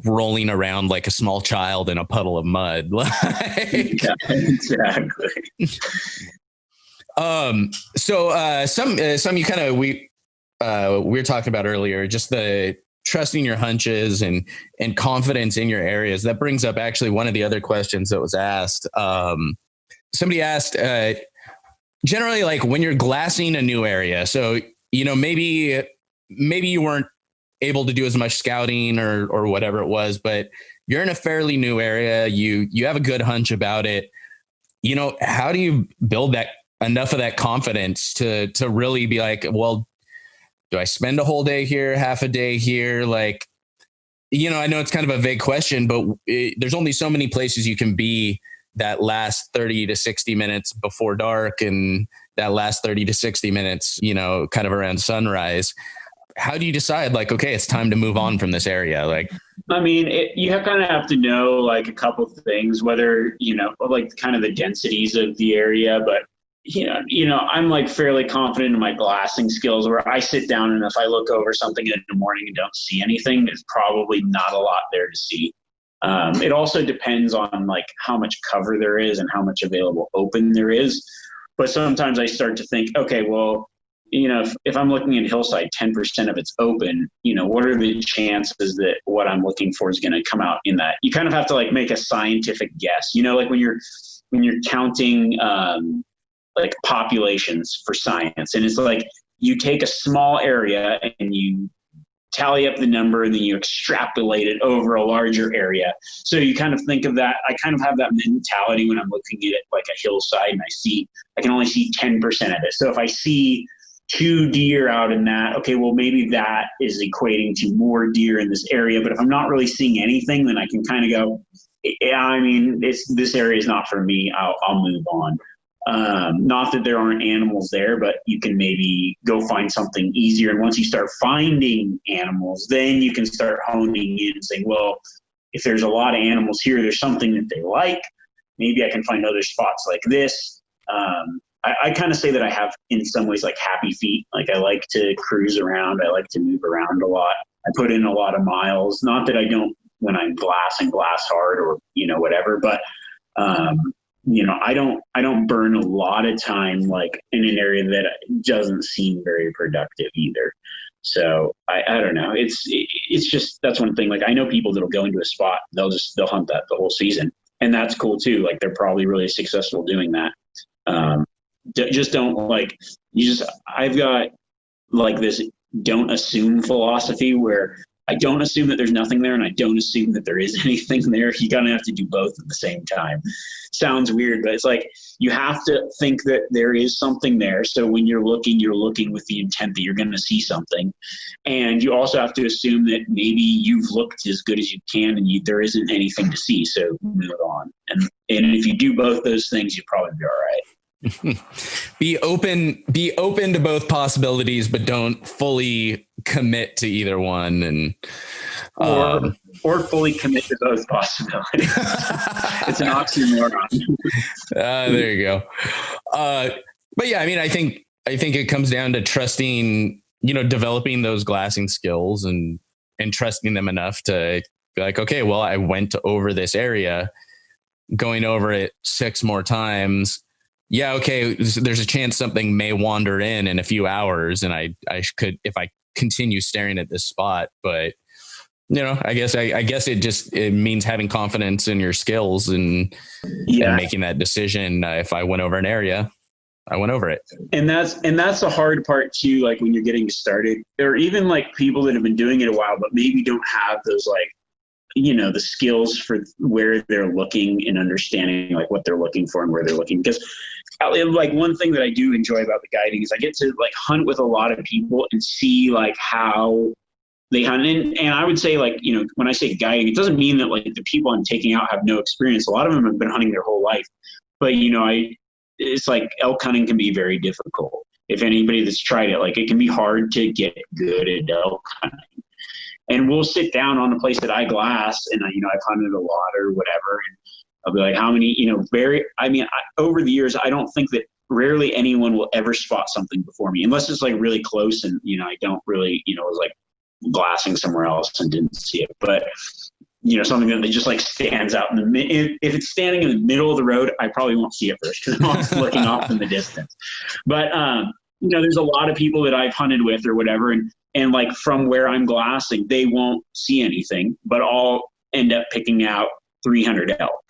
rolling around like a small child in a puddle of mud. Yeah, exactly. Some you kind of we were talking about earlier, just the trusting your hunches and confidence in your areas. That brings up actually one of the other questions that was asked. Somebody asked, generally, like when you're glassing a new area, so maybe you weren't able to do as much scouting or whatever it was, but you're in a fairly new area, you have a good hunch about it. How do you build that enough of that confidence to really be like, well, do I spend a whole day here, half a day here? Like, I know it's kind of a vague question, but there's only so many places you can be that last 30 to 60 minutes before dark and that last 30 to 60 minutes, kind of around sunrise. How do you decide, like, okay, it's time to move on from this area? Like, I mean, you kind of have to know like a couple of things, whether, like kind of the densities of the area, but I'm like fairly confident in my glassing skills, where I sit down and if I look over something in the morning and don't see anything, there's probably not a lot there to see. It also depends on like how much cover there is and how much available open there is. But sometimes I start to think, okay, well, if I'm looking at hillside, 10% of it's open, what are the chances that what I'm looking for is going to come out in that? You kind of have to like make a scientific guess, like when you're counting, like populations for science, and it's like you take a small area and you tally up the number and then you extrapolate it over a larger area. So you kind of think of that. I kind of have that mentality when I'm looking at it like a hillside and I can only see 10% of it. So if I see 2 deer out in that, okay, well, maybe that is equating to more deer in this area. But if I'm not really seeing anything, then I can kind of go, yeah, I mean, this area is not for me. I'll move on. Not that there aren't animals there, but you can maybe go find something easier. And once you start finding animals, then you can start honing in and saying, well, if there's a lot of animals here, there's something that they like. Maybe I can find other spots like this. I kind of say that I have, in some ways, like happy feet. Like I like to cruise around. I like to move around a lot. I put in a lot of miles. Not that I don't when I'm glass hard or, whatever, but, I don't burn a lot of time like in an area that doesn't seem very productive either. So I don't know. It's just, that's one thing. Like I know people that'll go into a spot, they'll hunt that the whole season, and that's cool too. Like they're probably really successful doing that. Just don't I've got like this don't assume philosophy where I don't assume that there's nothing there and I don't assume that there is anything there. You kind of have to do both at the same time. Sounds weird, but it's like you have to think that there is something there. So when you're looking with the intent that you're going to see something. And you also have to assume that maybe you've looked as good as you can and there isn't anything to see. So move on. And if you do both those things, you'll probably be all right. Be open to both possibilities, but don't fully commit to either one, and or fully commit to both possibilities. It's an oxymoron. There you go. But yeah, I mean, I think it comes down to trusting, developing those glassing skills and trusting them enough to be like, okay, well, I went over this area, going over it 6 more times. Yeah, okay, there's a chance something may wander in a few hours, and I could, if I continue staring at this spot. But I guess it means having confidence in your skills and making that decision. If I went over an area, I went over it. And that's the hard part too. Like when you're getting started, or even like people that have been doing it a while, but maybe don't have those the skills for where they're looking and understanding like what they're looking for and where they're looking. Because like one thing that I do enjoy about the guiding is I get to like hunt with a lot of people and see like how they hunt. And I would say like, when I say guiding, it doesn't mean that like the people I'm taking out have no experience. A lot of them have been hunting their whole life, but it's like elk hunting can be very difficult. If anybody that's tried it, like it can be hard to get good at elk hunting. And we'll sit down on a place that I glass and I've hunted a lot or whatever. And I'll be like, how many, over the years, I don't think that rarely anyone will ever spot something before me unless it's like really close. And, I don't really, was like glassing somewhere else and didn't see it. But, something that just like stands out if it's standing in the middle of the road, I probably won't see it first because I'm always looking off in the distance. But, there's a lot of people that I've hunted with or whatever. And like from where I'm glassing, they won't see anything, but I'll end up picking out 300 elk.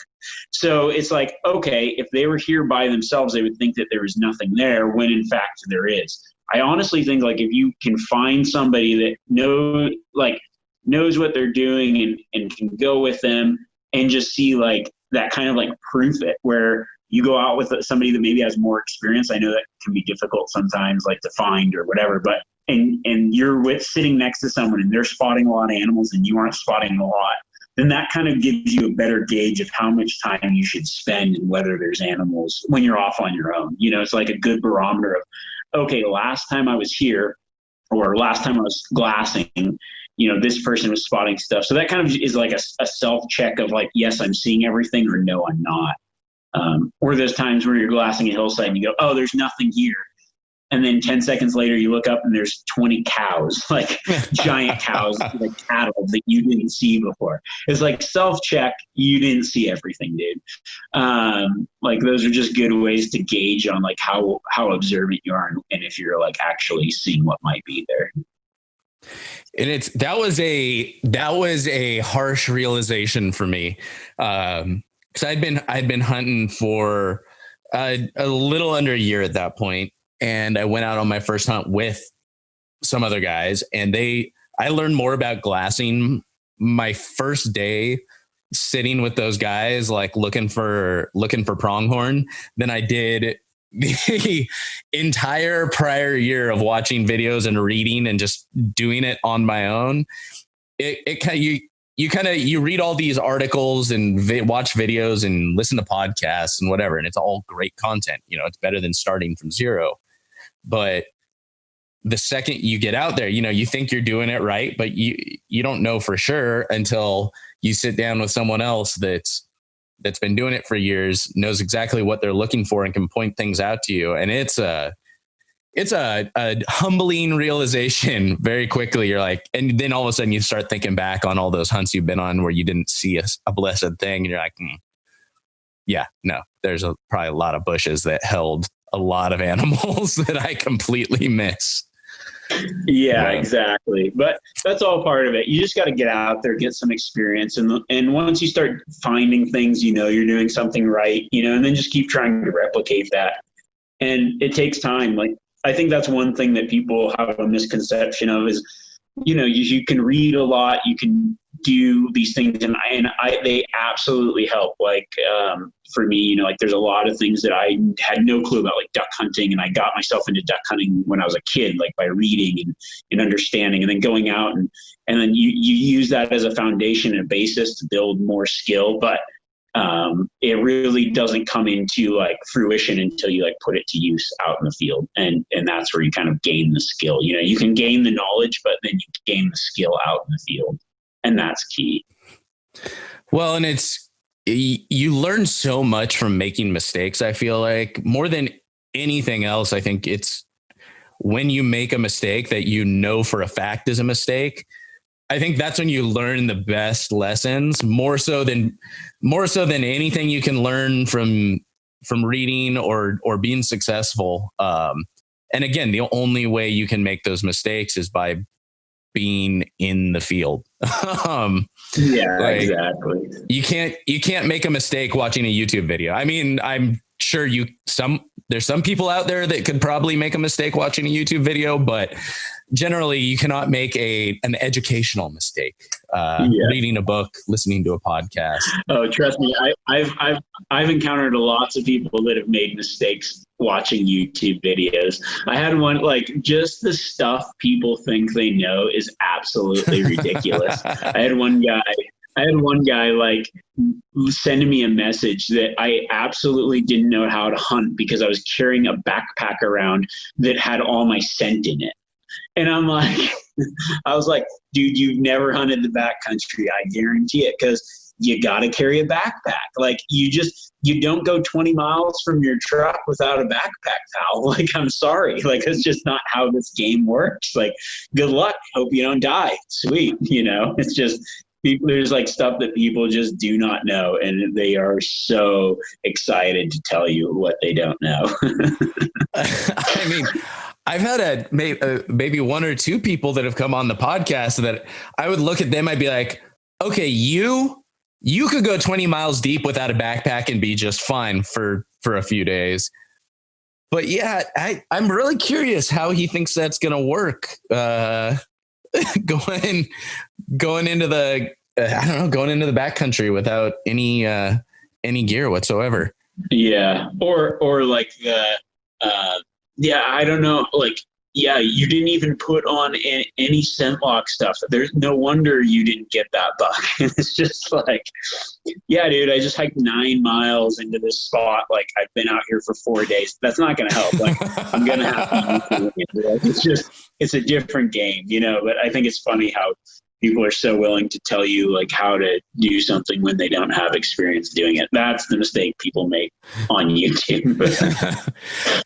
So it's like, okay, if they were here by themselves, they would think that there was nothing there when in fact there is. I honestly think like if you can find somebody that knows what they're doing and can go with them and just see like that kind of like proof it where you go out with somebody that maybe has more experience. I know that can be difficult sometimes like to find or whatever, but and you're sitting next to someone and they're spotting a lot of animals and you aren't spotting a lot, then that kind of gives you a better gauge of how much time you should spend and whether there's animals when you're off on your own. It's like a good barometer of, okay, last time I was here or last time I was glassing, this person was spotting stuff. So that kind of is like a self-check of like, yes, I'm seeing everything or no, I'm not. Or those times where you're glassing a hillside and you go, oh, there's nothing here. And then 10 seconds later, you look up and there's 20 cows, like giant cows, like cattle that you didn't see before. It's like self-check. You didn't see everything, dude. Like those are just good ways to gauge on like how observant you are and if you're like actually seeing what might be there. And that was a harsh realization for me. Cause I'd been hunting for a little under a year at that point. And I went out on my first hunt with some other guys and I learned more about glassing my first day sitting with those guys, like looking for pronghorn than I did the entire prior year of watching videos and reading and just doing it on my own, you read all these articles and watch videos and listen to podcasts and whatever, and it's all great content. It's better than starting from zero. But the second you get out there, you think you're doing it right, but you don't know for sure until you sit down with someone else that's been doing it for years, knows exactly what they're looking for, and can point things out to you. And it's a humbling realization very quickly. You're like, and then all of a sudden you start thinking back on all those hunts you've been on where you didn't see a blessed thing. And you're like, yeah, no, there's probably a lot of bushes that held a lot of animals that I completely missed. Yeah, exactly. But that's all part of it. You just got to get out there, get some experience. And once you start finding things, you're doing something right, and then just keep trying to replicate that. And it takes time. Like, I think that's one thing that people have a misconception of is, you can read a lot, you can do these things, and they absolutely help. Like, for me, like, there's a lot of things that I had no clue about, like duck hunting, and I got myself into duck hunting when I was a kid, like by reading and understanding, and then going out and then you use that as a foundation and a basis to build more skill. But it really doesn't come into like fruition until you like put it to use out in the field. And that's where you kind of gain the skill. You can gain the knowledge, but then you gain the skill out in the field. And that's key. Well, and you learn so much from making mistakes. I feel like more than anything else, I think it's when you make a mistake that for a fact is a mistake. I think that's when you learn the best lessons, more so than anything you can learn from reading or being successful. And again, the only way you can make those mistakes is by being in the field. Exactly. You can't make a mistake watching a YouTube video. I mean, I'm sure there's some people out there that could probably make a mistake watching a YouTube video, but generally you cannot make an educational mistake reading a book, listening to a podcast. Oh, trust me, I've encountered lots of people that have made mistakes watching YouTube videos. I had one, like, just the stuff people think they know is absolutely ridiculous. I had one guy like sending me a message that I absolutely didn't know how to hunt because I was carrying a backpack around that had all my scent in it. And I'm like, I was like, dude, you've never hunted the backcountry. I guarantee it. Because you got to carry a backpack. Like, you don't go 20 miles from your truck without a backpack, pal. Like, I'm sorry. Like, that's just not how this game works. Like, good luck. Hope you don't die. Sweet. It's just, there's like stuff that people just do not know. And they are so excited to tell you what they don't know. I mean, I've had maybe one or two people that have come on the podcast that I would look at them. I'd be like, okay, you could go 20 miles deep without a backpack and be just fine for a few days. But yeah, I'm really curious how he thinks that's going to work. Going into the backcountry without any gear whatsoever. Yeah. Or like I don't know. Like, yeah, you didn't even put on any scent lock stuff. There's no wonder you didn't get that buck. It's just like, yeah, dude, I just hiked 9 miles into this spot. Like, I've been out here for 4 days. That's not going to help. Like, I'm going to have to use it. It's a different game, but I think it's funny how people are so willing to tell you like how to do something when they don't have experience doing it. That's the mistake people make on YouTube.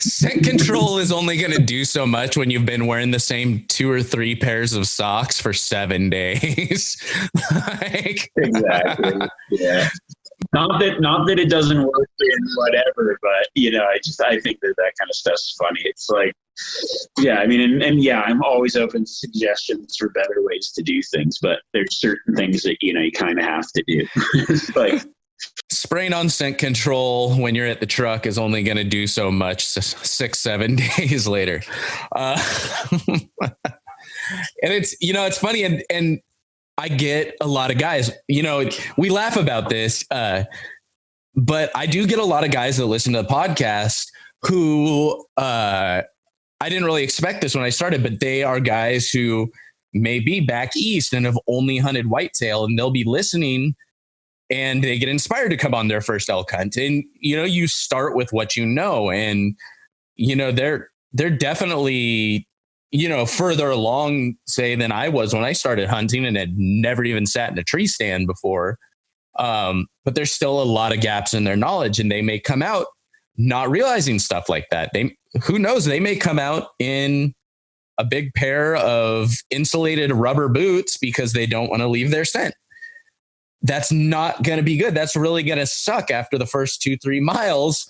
Scent control is only going to do so much when you've been wearing the same 2 or 3 pairs of socks for 7 days. Exactly. Yeah. Not that it doesn't work in whatever, but I think that kind of stuff's funny. It's like, yeah, I mean, and yeah, I'm always open to suggestions for better ways to do things, but there's certain things that, you kind of have to do. Like, spraying on scent control when you're at the truck is only going to do so much 6-7 days later. And it's funny. And I get a lot of guys, we laugh about this, but I do get a lot of guys that listen to the podcast who I didn't really expect this when I started, but they are guys who may be back east and have only hunted whitetail, and they'll be listening and they get inspired to come on their first elk hunt. And, you start with what you know, and, they're definitely, further along, say, than I was when I started hunting and had never even sat in a tree stand before. But there's still a lot of gaps in their knowledge, and they may come out not realizing stuff like that. Who knows? They may come out in a big pair of insulated rubber boots because they don't want to leave their scent. That's not going to be good. That's really going to suck after the first 2-3 miles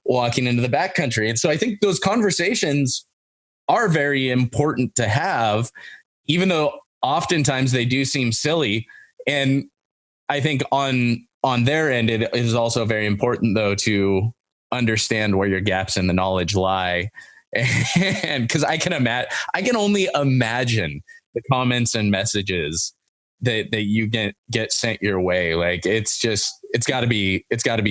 walking into the backcountry. And so I think those conversations are very important to have, even though oftentimes they do seem silly. And I think on their end, it is also very important, though, to understand where your gaps in the knowledge lie. And because I can only imagine the comments and messages that you get sent your way. Like, it's got to be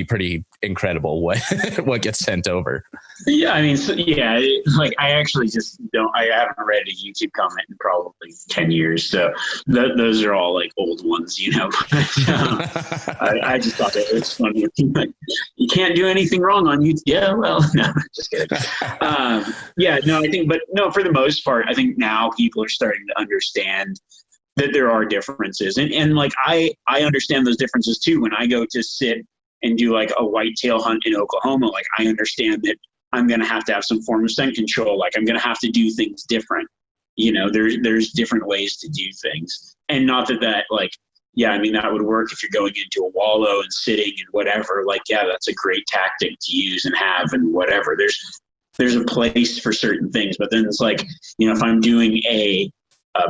pretty incredible what gets sent over. Yeah, I mean, I actually just I haven't read a YouTube comment in probably 10 years, so those are all like old ones, I just thought it was funny. Like, you can't do anything wrong on YouTube. Yeah, well, no, just kidding. For the most part, I think now people are starting to understand that there are differences. And like, I understand those differences too. When I go to sit and do like a whitetail hunt in Oklahoma, like, I understand that I'm going to have some form of scent control. Like, I'm going to have to do things different. There's different ways to do things. And not that like, that would work if you're going into a wallow and sitting and whatever. Like, that's a great tactic to use and have and whatever. There's a place for certain things. But then it's like, if I'm doing a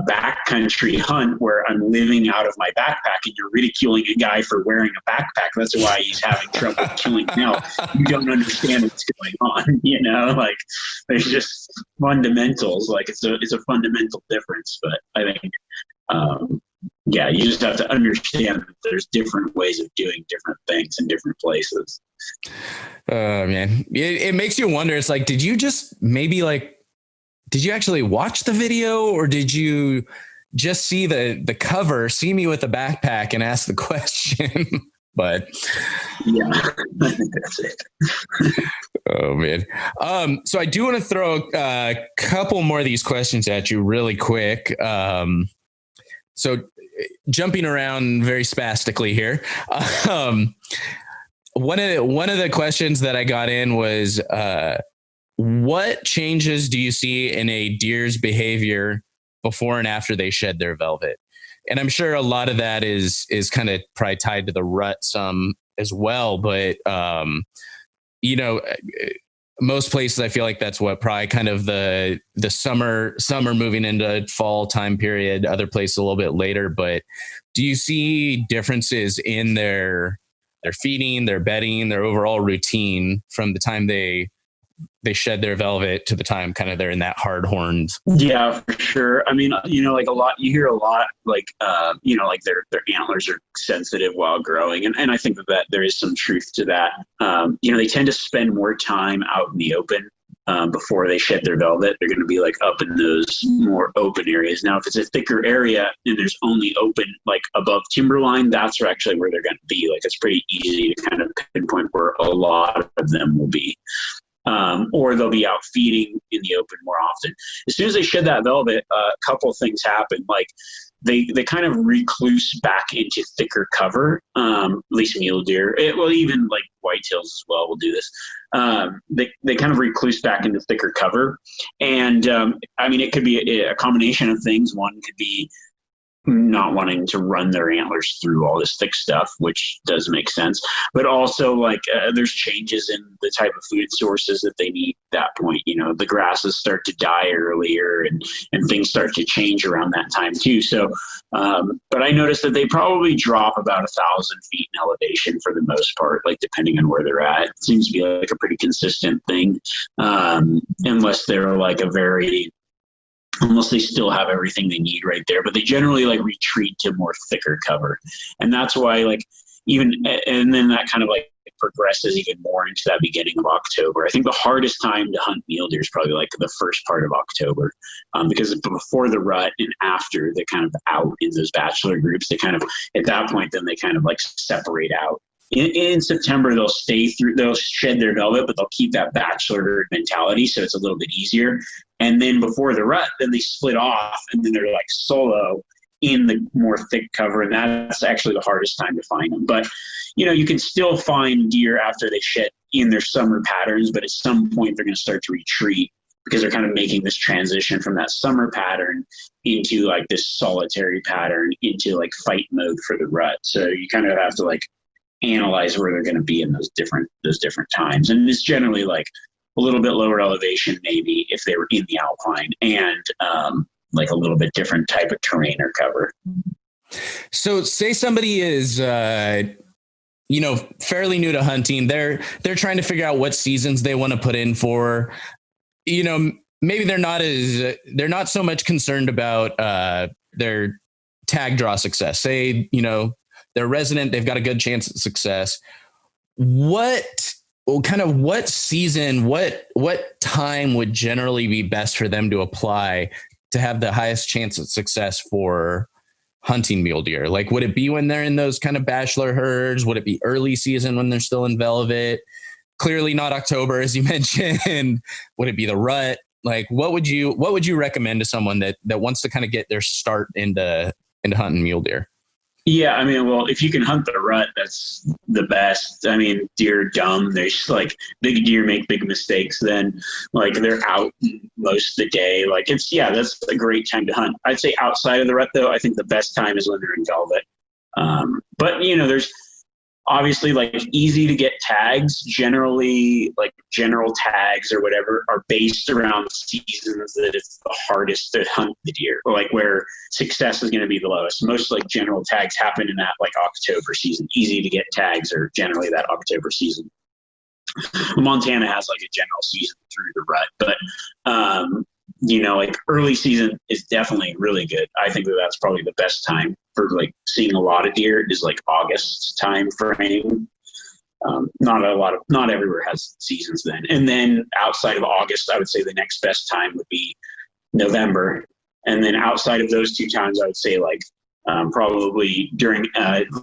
backcountry hunt where I'm living out of my backpack and you're ridiculing a guy for wearing a backpack, that's why he's having trouble killing elk. You don't understand what's going on, like, there's just fundamentals. Like, it's a fundamental difference. But I think, you just have to understand that there's different ways of doing different things in different places. Man, it makes you wonder. It's like, did you actually watch the video, or did you just see the cover, see me with the backpack and ask the question? But yeah, I think that's it. Oh man. So I do want to throw a couple more of these questions at you really quick. So jumping around very spastically here. One of the questions that I got in was, what changes do you see in a deer's behavior before and after they shed their velvet? And I'm sure a lot of that is kind of probably tied to the rut some as well. But, most places, I feel like that's what probably kind of the summer moving into fall time period, other places a little bit later. But do you see differences in their feeding, their bedding, their overall routine from the time they shed their velvet to the time kind of they're in that hard horned? Yeah, for sure. I mean, like you hear a lot, like, like their antlers are sensitive while growing. And I think that there is some truth to that. They tend to spend more time out in the open before they shed their velvet. They're going to be like up in those more open areas. Now, if it's a thicker area and there's only open, like above timberline, that's actually where they're going to be. Like, it's pretty easy to kind of pinpoint where a lot of them will be. Or they'll be out feeding in the open more often. As soon as they shed that velvet, a couple of things happen. Like, they kind of recluse back into thicker cover, at least mule deer. Even like whitetails as well will do this. They kind of recluse back into thicker cover. And, it could be a combination of things. One could be not wanting to run their antlers through all this thick stuff, which does make sense. But also, like, there's changes in the type of food sources that they need at that point. The grasses start to die earlier and things start to change around that time too. So, but I noticed that they probably drop about 1,000 feet in elevation for the most part, like, depending on where they're at. It seems to be like a pretty consistent thing, unless they're like unless they still have everything they need right there, but they generally like retreat to more thicker cover. And that's why, like, and then that kind of like progresses even more into that beginning of October. I think the hardest time to hunt mule deer is probably like the first part of October, because before the rut and after they're kind of out in those bachelor groups, they kind of, at that point, then they kind of like separate out. In September, they'll shed their velvet, but they'll keep that bachelor mentality. So it's a little bit easier. And then before the rut, then they split off and then they're like solo in the more thick cover. And that's actually the hardest time to find them. But, you can still find deer after they shed in their summer patterns, but at some point they're going to start to retreat because they're kind of making this transition from that summer pattern into like this solitary pattern into like fight mode for the rut. So you kind of have to like analyze where they're going to be in those different times. And it's generally like a little bit lower elevation, maybe if they were in the alpine, and like a little bit different type of terrain or cover. So say somebody is, fairly new to hunting. They're trying to figure out what seasons they want to put in for, maybe they're not so much concerned about their tag draw success. Say, they're resident, they've got a good chance at success. What season, what time would generally be best for them to apply to have the highest chance at success for hunting mule deer? Like, would it be when they're in those kind of bachelor herds? Would it be early season when they're still in velvet? Clearly not October, as you mentioned. Would it be the rut? Like, what would you recommend to someone that wants to kind of get their start into hunting mule deer? Yeah, I mean, well, if you can hunt the rut, that's the best. I mean, deer are dumb. They're just like, big deer make big mistakes. Then, like, they're out most of the day. Like, that's a great time to hunt. I'd say outside of the rut, though, I think the best time is when they're in velvet. But, there's obviously like easy to get tags. Generally, like general tags or whatever are based around seasons that it's the hardest to hunt the deer, or like where success is going to be the lowest. Most like general tags happen in that like October season. Easy to get tags are generally that October season. Montana has like a general season through the rut, but like early season is definitely really good. I think that's probably the best time for like seeing a lot of deer is like August time frame. Not everywhere has seasons then. And then outside of August, I would say the next best time would be November. And then outside of those two times, I would say like probably during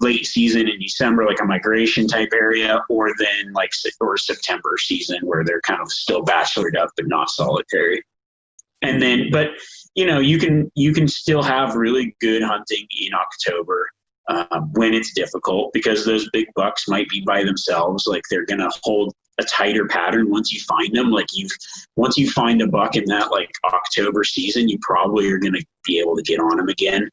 late season in December, like a migration type area, or then like or September season where they're kind of still bachelored up but not solitary. And then, but you can still have really good hunting in October when it's difficult, because those big bucks might be by themselves. Like they're going to hold a tighter pattern once you find them. Like once you find a buck in that like October season, you probably are going to be able to get on them again,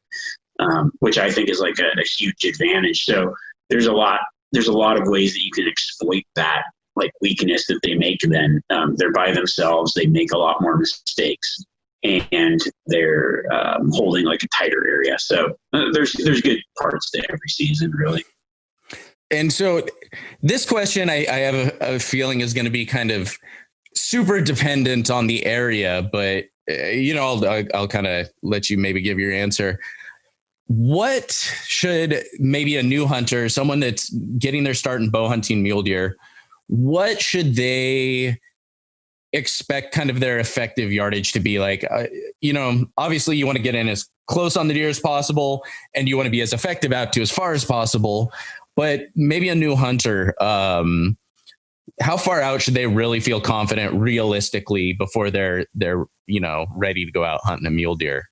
which I think is like a huge advantage. So there's a lot of ways that you can exploit that like weakness that they make. Then they're by themselves, they make a lot more mistakes, and they're holding like a tighter area. So there's good parts to every season, really. And so this question I have a feeling is going to be kind of super dependent on the area, but I'll kind of let you maybe give your answer. What should maybe a new hunter, someone that's getting their start in bow hunting mule deer, what should they expect kind of their effective yardage to be? Like, obviously you want to get in as close on the deer as possible, and you want to be as effective out to as far as possible. But maybe a new hunter, how far out should they really feel confident realistically before they're ready to go out hunting a mule deer?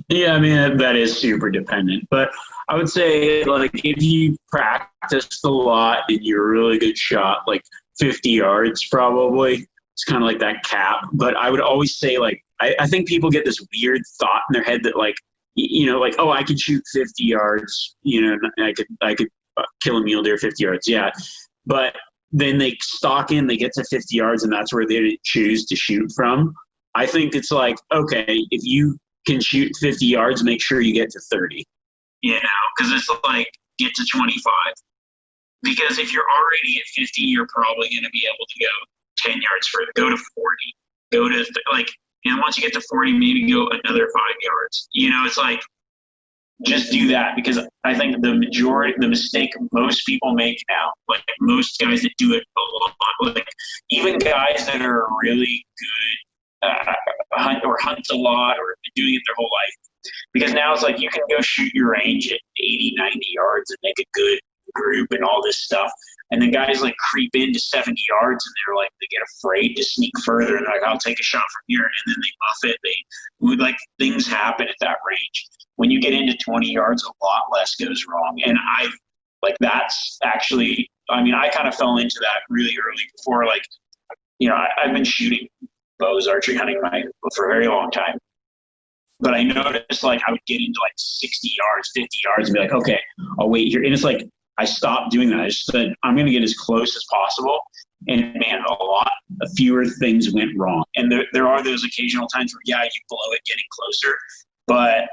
Yeah, I mean, that is super dependent, but I would say like if you practiced a lot and you're a really good shot, like 50 yards probably, it's kind of like that cap. But I would always say like, I think people get this weird thought in their head that like, like, oh, I could shoot 50 yards, I could kill a mule deer 50 yards. Yeah. But then they stalk in, they get to 50 yards and that's where they choose to shoot from. I think it's like, okay, if you can shoot 50 yards, make sure you get to 30, because it's like get to 25. Because if you're already at 50, you're probably going to be able to go 10 yards further, go to 40, go to and once you get to 40, maybe go another 5 yards. It's like just do that, because I think the mistake most people make now, like most guys that do it a lot, like even guys that are really good hunt a lot or have been doing it their whole life, because now it's like you can go shoot your range at 80, 90 yards and make a good group and all this stuff. And then guys like creep into 70 yards and they're like, they get afraid to sneak further and they're like, I'll take a shot from here. And then they muff it. Like things happen at that range. When you get into 20 yards, a lot less goes wrong. And that's actually, I mean, I kind of fell into that really early before, like, I've been shooting bows, archery hunting for a very long time. But I noticed like I would get into like 60 yards, 50 yards and be like, okay, I'll wait here. And it's like, I stopped doing that. I just said, I'm going to get as close as possible. And man, a fewer things went wrong. And there are those occasional times where, yeah, you blow it getting closer. But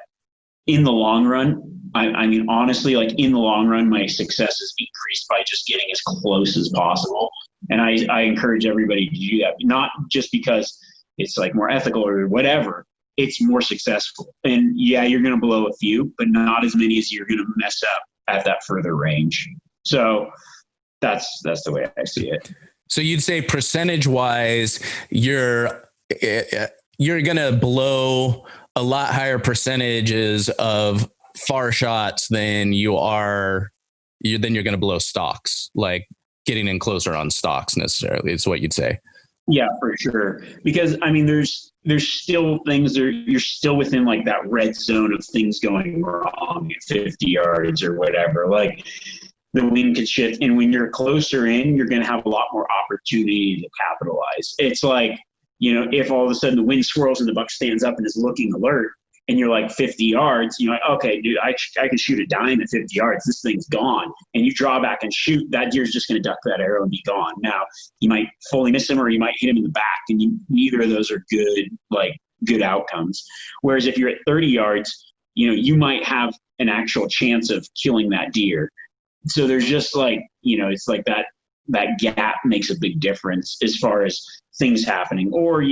in the long run, I mean, honestly, like in the long run, my success is increased by just getting as close as possible. And I encourage everybody to do that, not just because it's like more ethical or whatever. It's more successful. And yeah, you're going to blow a few, but not as many as you're going to mess up at that further range. So that's the way I see it. So you'd say percentage wise, you're going to blow a lot higher percentages of far shots than you're going to blow stocks, like getting in closer on stocks necessarily. It's what you'd say. Yeah, for sure. Because I mean, there's still things you're still within like that red zone of things going wrong at 50 yards or whatever. Like the wind could shift, and when you're closer in, you're going to have a lot more opportunity to capitalize. It's like, if all of a sudden the wind swirls and the buck stands up and is looking alert, and you're like 50 yards, you're like, okay, dude, I can shoot a dime at 50 yards. This thing's gone. And you draw back and shoot, that deer's just going to duck that arrow and be gone. Now, you might fully miss him or you might hit him in the back, and neither of those are good outcomes. Whereas if you're at 30 yards, you might have an actual chance of killing that deer. So there's just like, it's like that gap makes a big difference as far as things happening. Or,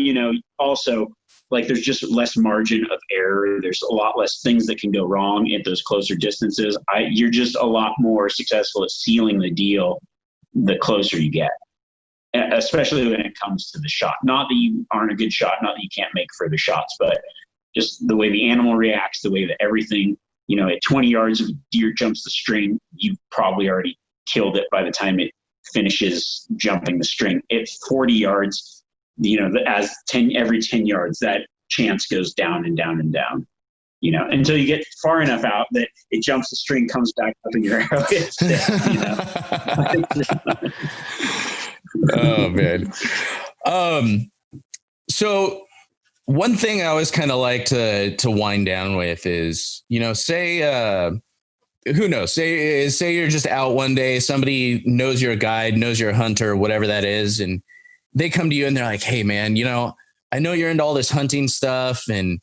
also, like there's just less margin of error. There's a lot less things that can go wrong at those closer distances. You're just a lot more successful at sealing the deal the closer you get, especially when it comes to the shot. Not that you aren't a good shot, not that you can't make further shots, but just the way the animal reacts, the way that everything, at 20 yards, if a deer jumps the string, you've probably already killed it by the time it finishes jumping the string. At 40 yards, every 10 yards, that chance goes down and down and down, until you get far enough out that it jumps the string, comes back up, and your arrow hits it, Oh man. So one thing I always kind of like to wind down with is, say, who knows, say you're just out one day, somebody knows you're a guide, knows you're a hunter, whatever that is. And they come to you and they're like, hey man, I know you're into all this hunting stuff and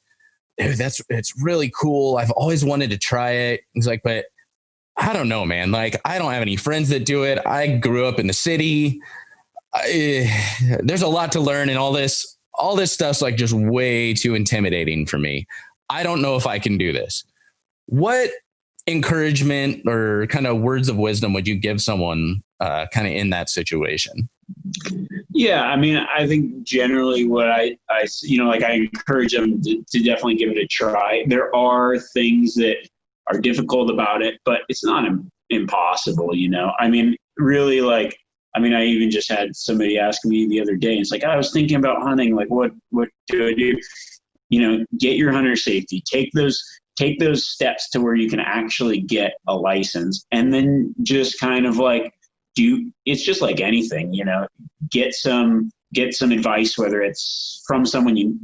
it's really cool. I've always wanted to try it. He's like, but I don't know, man. Like, I don't have any friends that do it. I grew up in the city. There's a lot to learn, and all this stuff's like just way too intimidating for me. I don't know if I can do this. What encouragement or kind of words of wisdom would you give someone kind of in that situation? Yeah, I mean, I think generally what I encourage them to definitely give it a try. There are things that are difficult about it, but it's not impossible, I mean, really, I even just had somebody ask me the other day, and it's like, I was thinking about hunting, like, what do I do? Get your hunter safety, take those steps to where you can actually get a license, and then just kind of like it's just like anything, get some advice, whether it's from someone you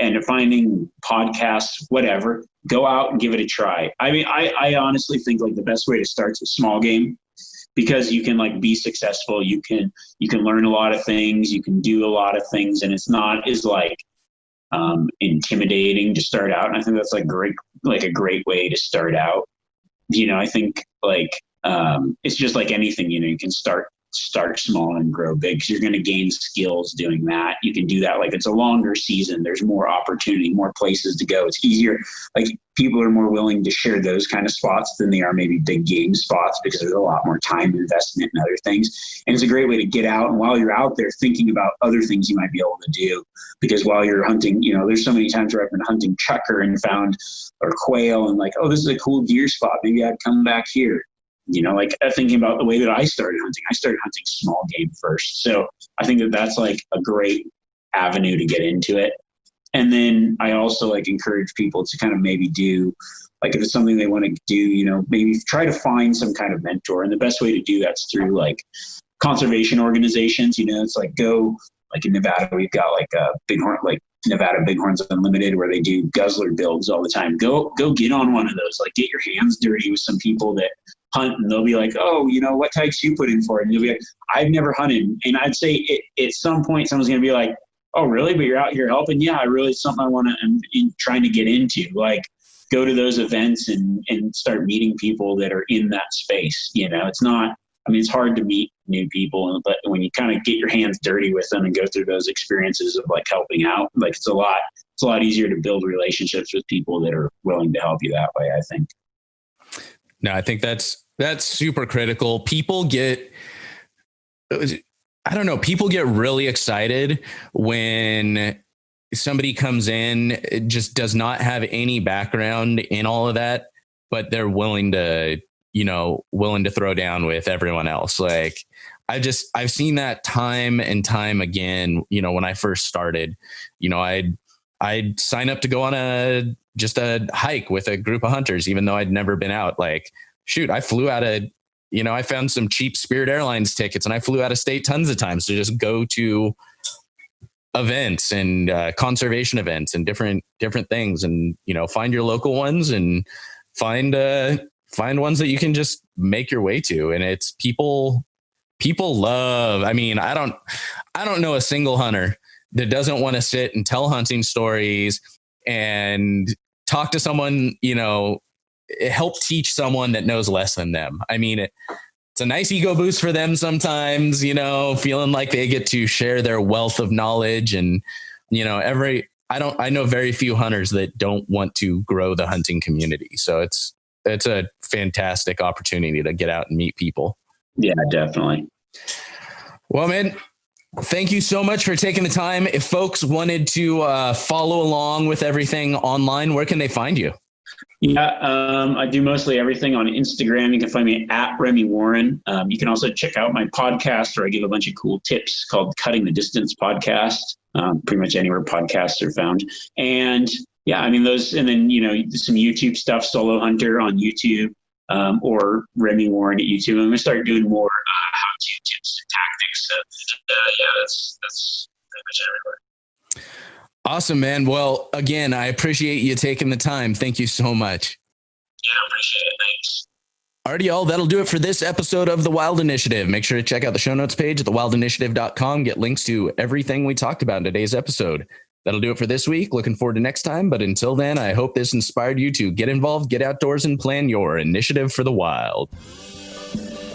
end up finding, podcasts, whatever. Go out and give it a try. I mean, I honestly think like the best way to start is with small game, because you can be successful. You can learn a lot of things. You can do a lot of things, and it's not as intimidating to start out. And I think that's a great way to start out. I think it's just like anything, you can start start small and grow big, because you're going to gain skills doing that. You can do that. Like, it's a longer season. There's more opportunity, more places to go. It's easier. Like, people are more willing to share those kind of spots than they are maybe big game spots, because there's a lot more time investment and other things. And it's a great way to get out. And while you're out there, thinking about other things you might be able to do, because while you're hunting, there's so many times where I've been hunting chukar and found, or quail, and like, oh, this is a cool deer spot. Maybe I'd come back here. Like, thinking about the way that I started hunting small game first. So I think that that's like a great avenue to get into it. And then I also like encourage people to kind of maybe do, like, if it's something they want to do, maybe try to find some kind of mentor. And the best way to do that's through like conservation organizations. It's like, go, like in Nevada, we've got like a Bighorn, like Nevada Bighorns Unlimited, where they do guzzler builds all the time. Go get on one of those. Like, get your hands dirty with some people that hunt, and they'll be like, oh, what tags you put in for it? And you'll be like, I've never hunted. And I'd say at some point someone's going to be like, oh, really? But you're out here helping? Yeah, it's something I want to, I'm trying to get into. Like, go to those events and start meeting people that are in that space. It's not, it's hard to meet new people, but when you kind of get your hands dirty with them and go through those experiences of like helping out, like, it's a lot easier to build relationships with people that are willing to help you that way, I think. No, I think that's super critical. People get really excited when somebody comes in, just does not have any background in all of that, but they're willing to throw down with everyone else. Like, I've seen that time and time again. When I first started, I'd sign up to go on a hike with a group of hunters, even though I'd never been out. Like, shoot, I flew out of, I found some cheap Spirit Airlines tickets, and I flew out of state tons of times to just go to events and conservation events and different things, and find your local ones and find ones that you can just make your way to. And it's people love. I don't know a single hunter that doesn't want to sit and tell hunting stories and talk to someone, help teach someone that knows less than them. It's a nice ego boost for them sometimes, feeling like they get to share their wealth of knowledge. And, I know very few hunters that don't want to grow the hunting community. So it's a fantastic opportunity to get out and meet people. Yeah, definitely. Well, man, thank you so much for taking the time. If folks wanted to follow along with everything online, where can they find you? Yeah, I do mostly everything on Instagram. You can find me at Remi Warren. You can also check out my podcast, where I give a bunch of cool tips, called Cutting the Distance Podcast. Pretty much anywhere podcasts are found. And yeah, those, and then, some YouTube stuff, Solo Hunter on YouTube, or Remi Warren at YouTube. I'm going to start doing more how-to tips and tactics. So, that's pretty much everywhere. Awesome, man. Well, again, I appreciate you taking the time. Thank you so much. Yeah, I appreciate it. Thanks. Alrighty, y'all. That'll do it for this episode of The Wild Initiative. Make sure to check out the show notes page at thewildinitiative.com. Get links to everything we talked about in today's episode. That'll do it for this week. Looking forward to next time. But until then, I hope this inspired you to get involved, get outdoors, and plan your initiative for the wild.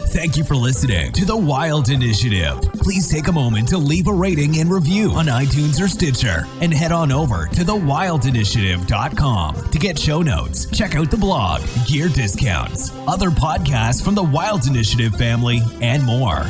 Thank you for listening to The Wild Initiative. Please take a moment to leave a rating and review on iTunes or Stitcher, and head on over to thewildinitiative.com to get show notes, check out the blog, gear discounts, other podcasts from the Wild Initiative family, and more.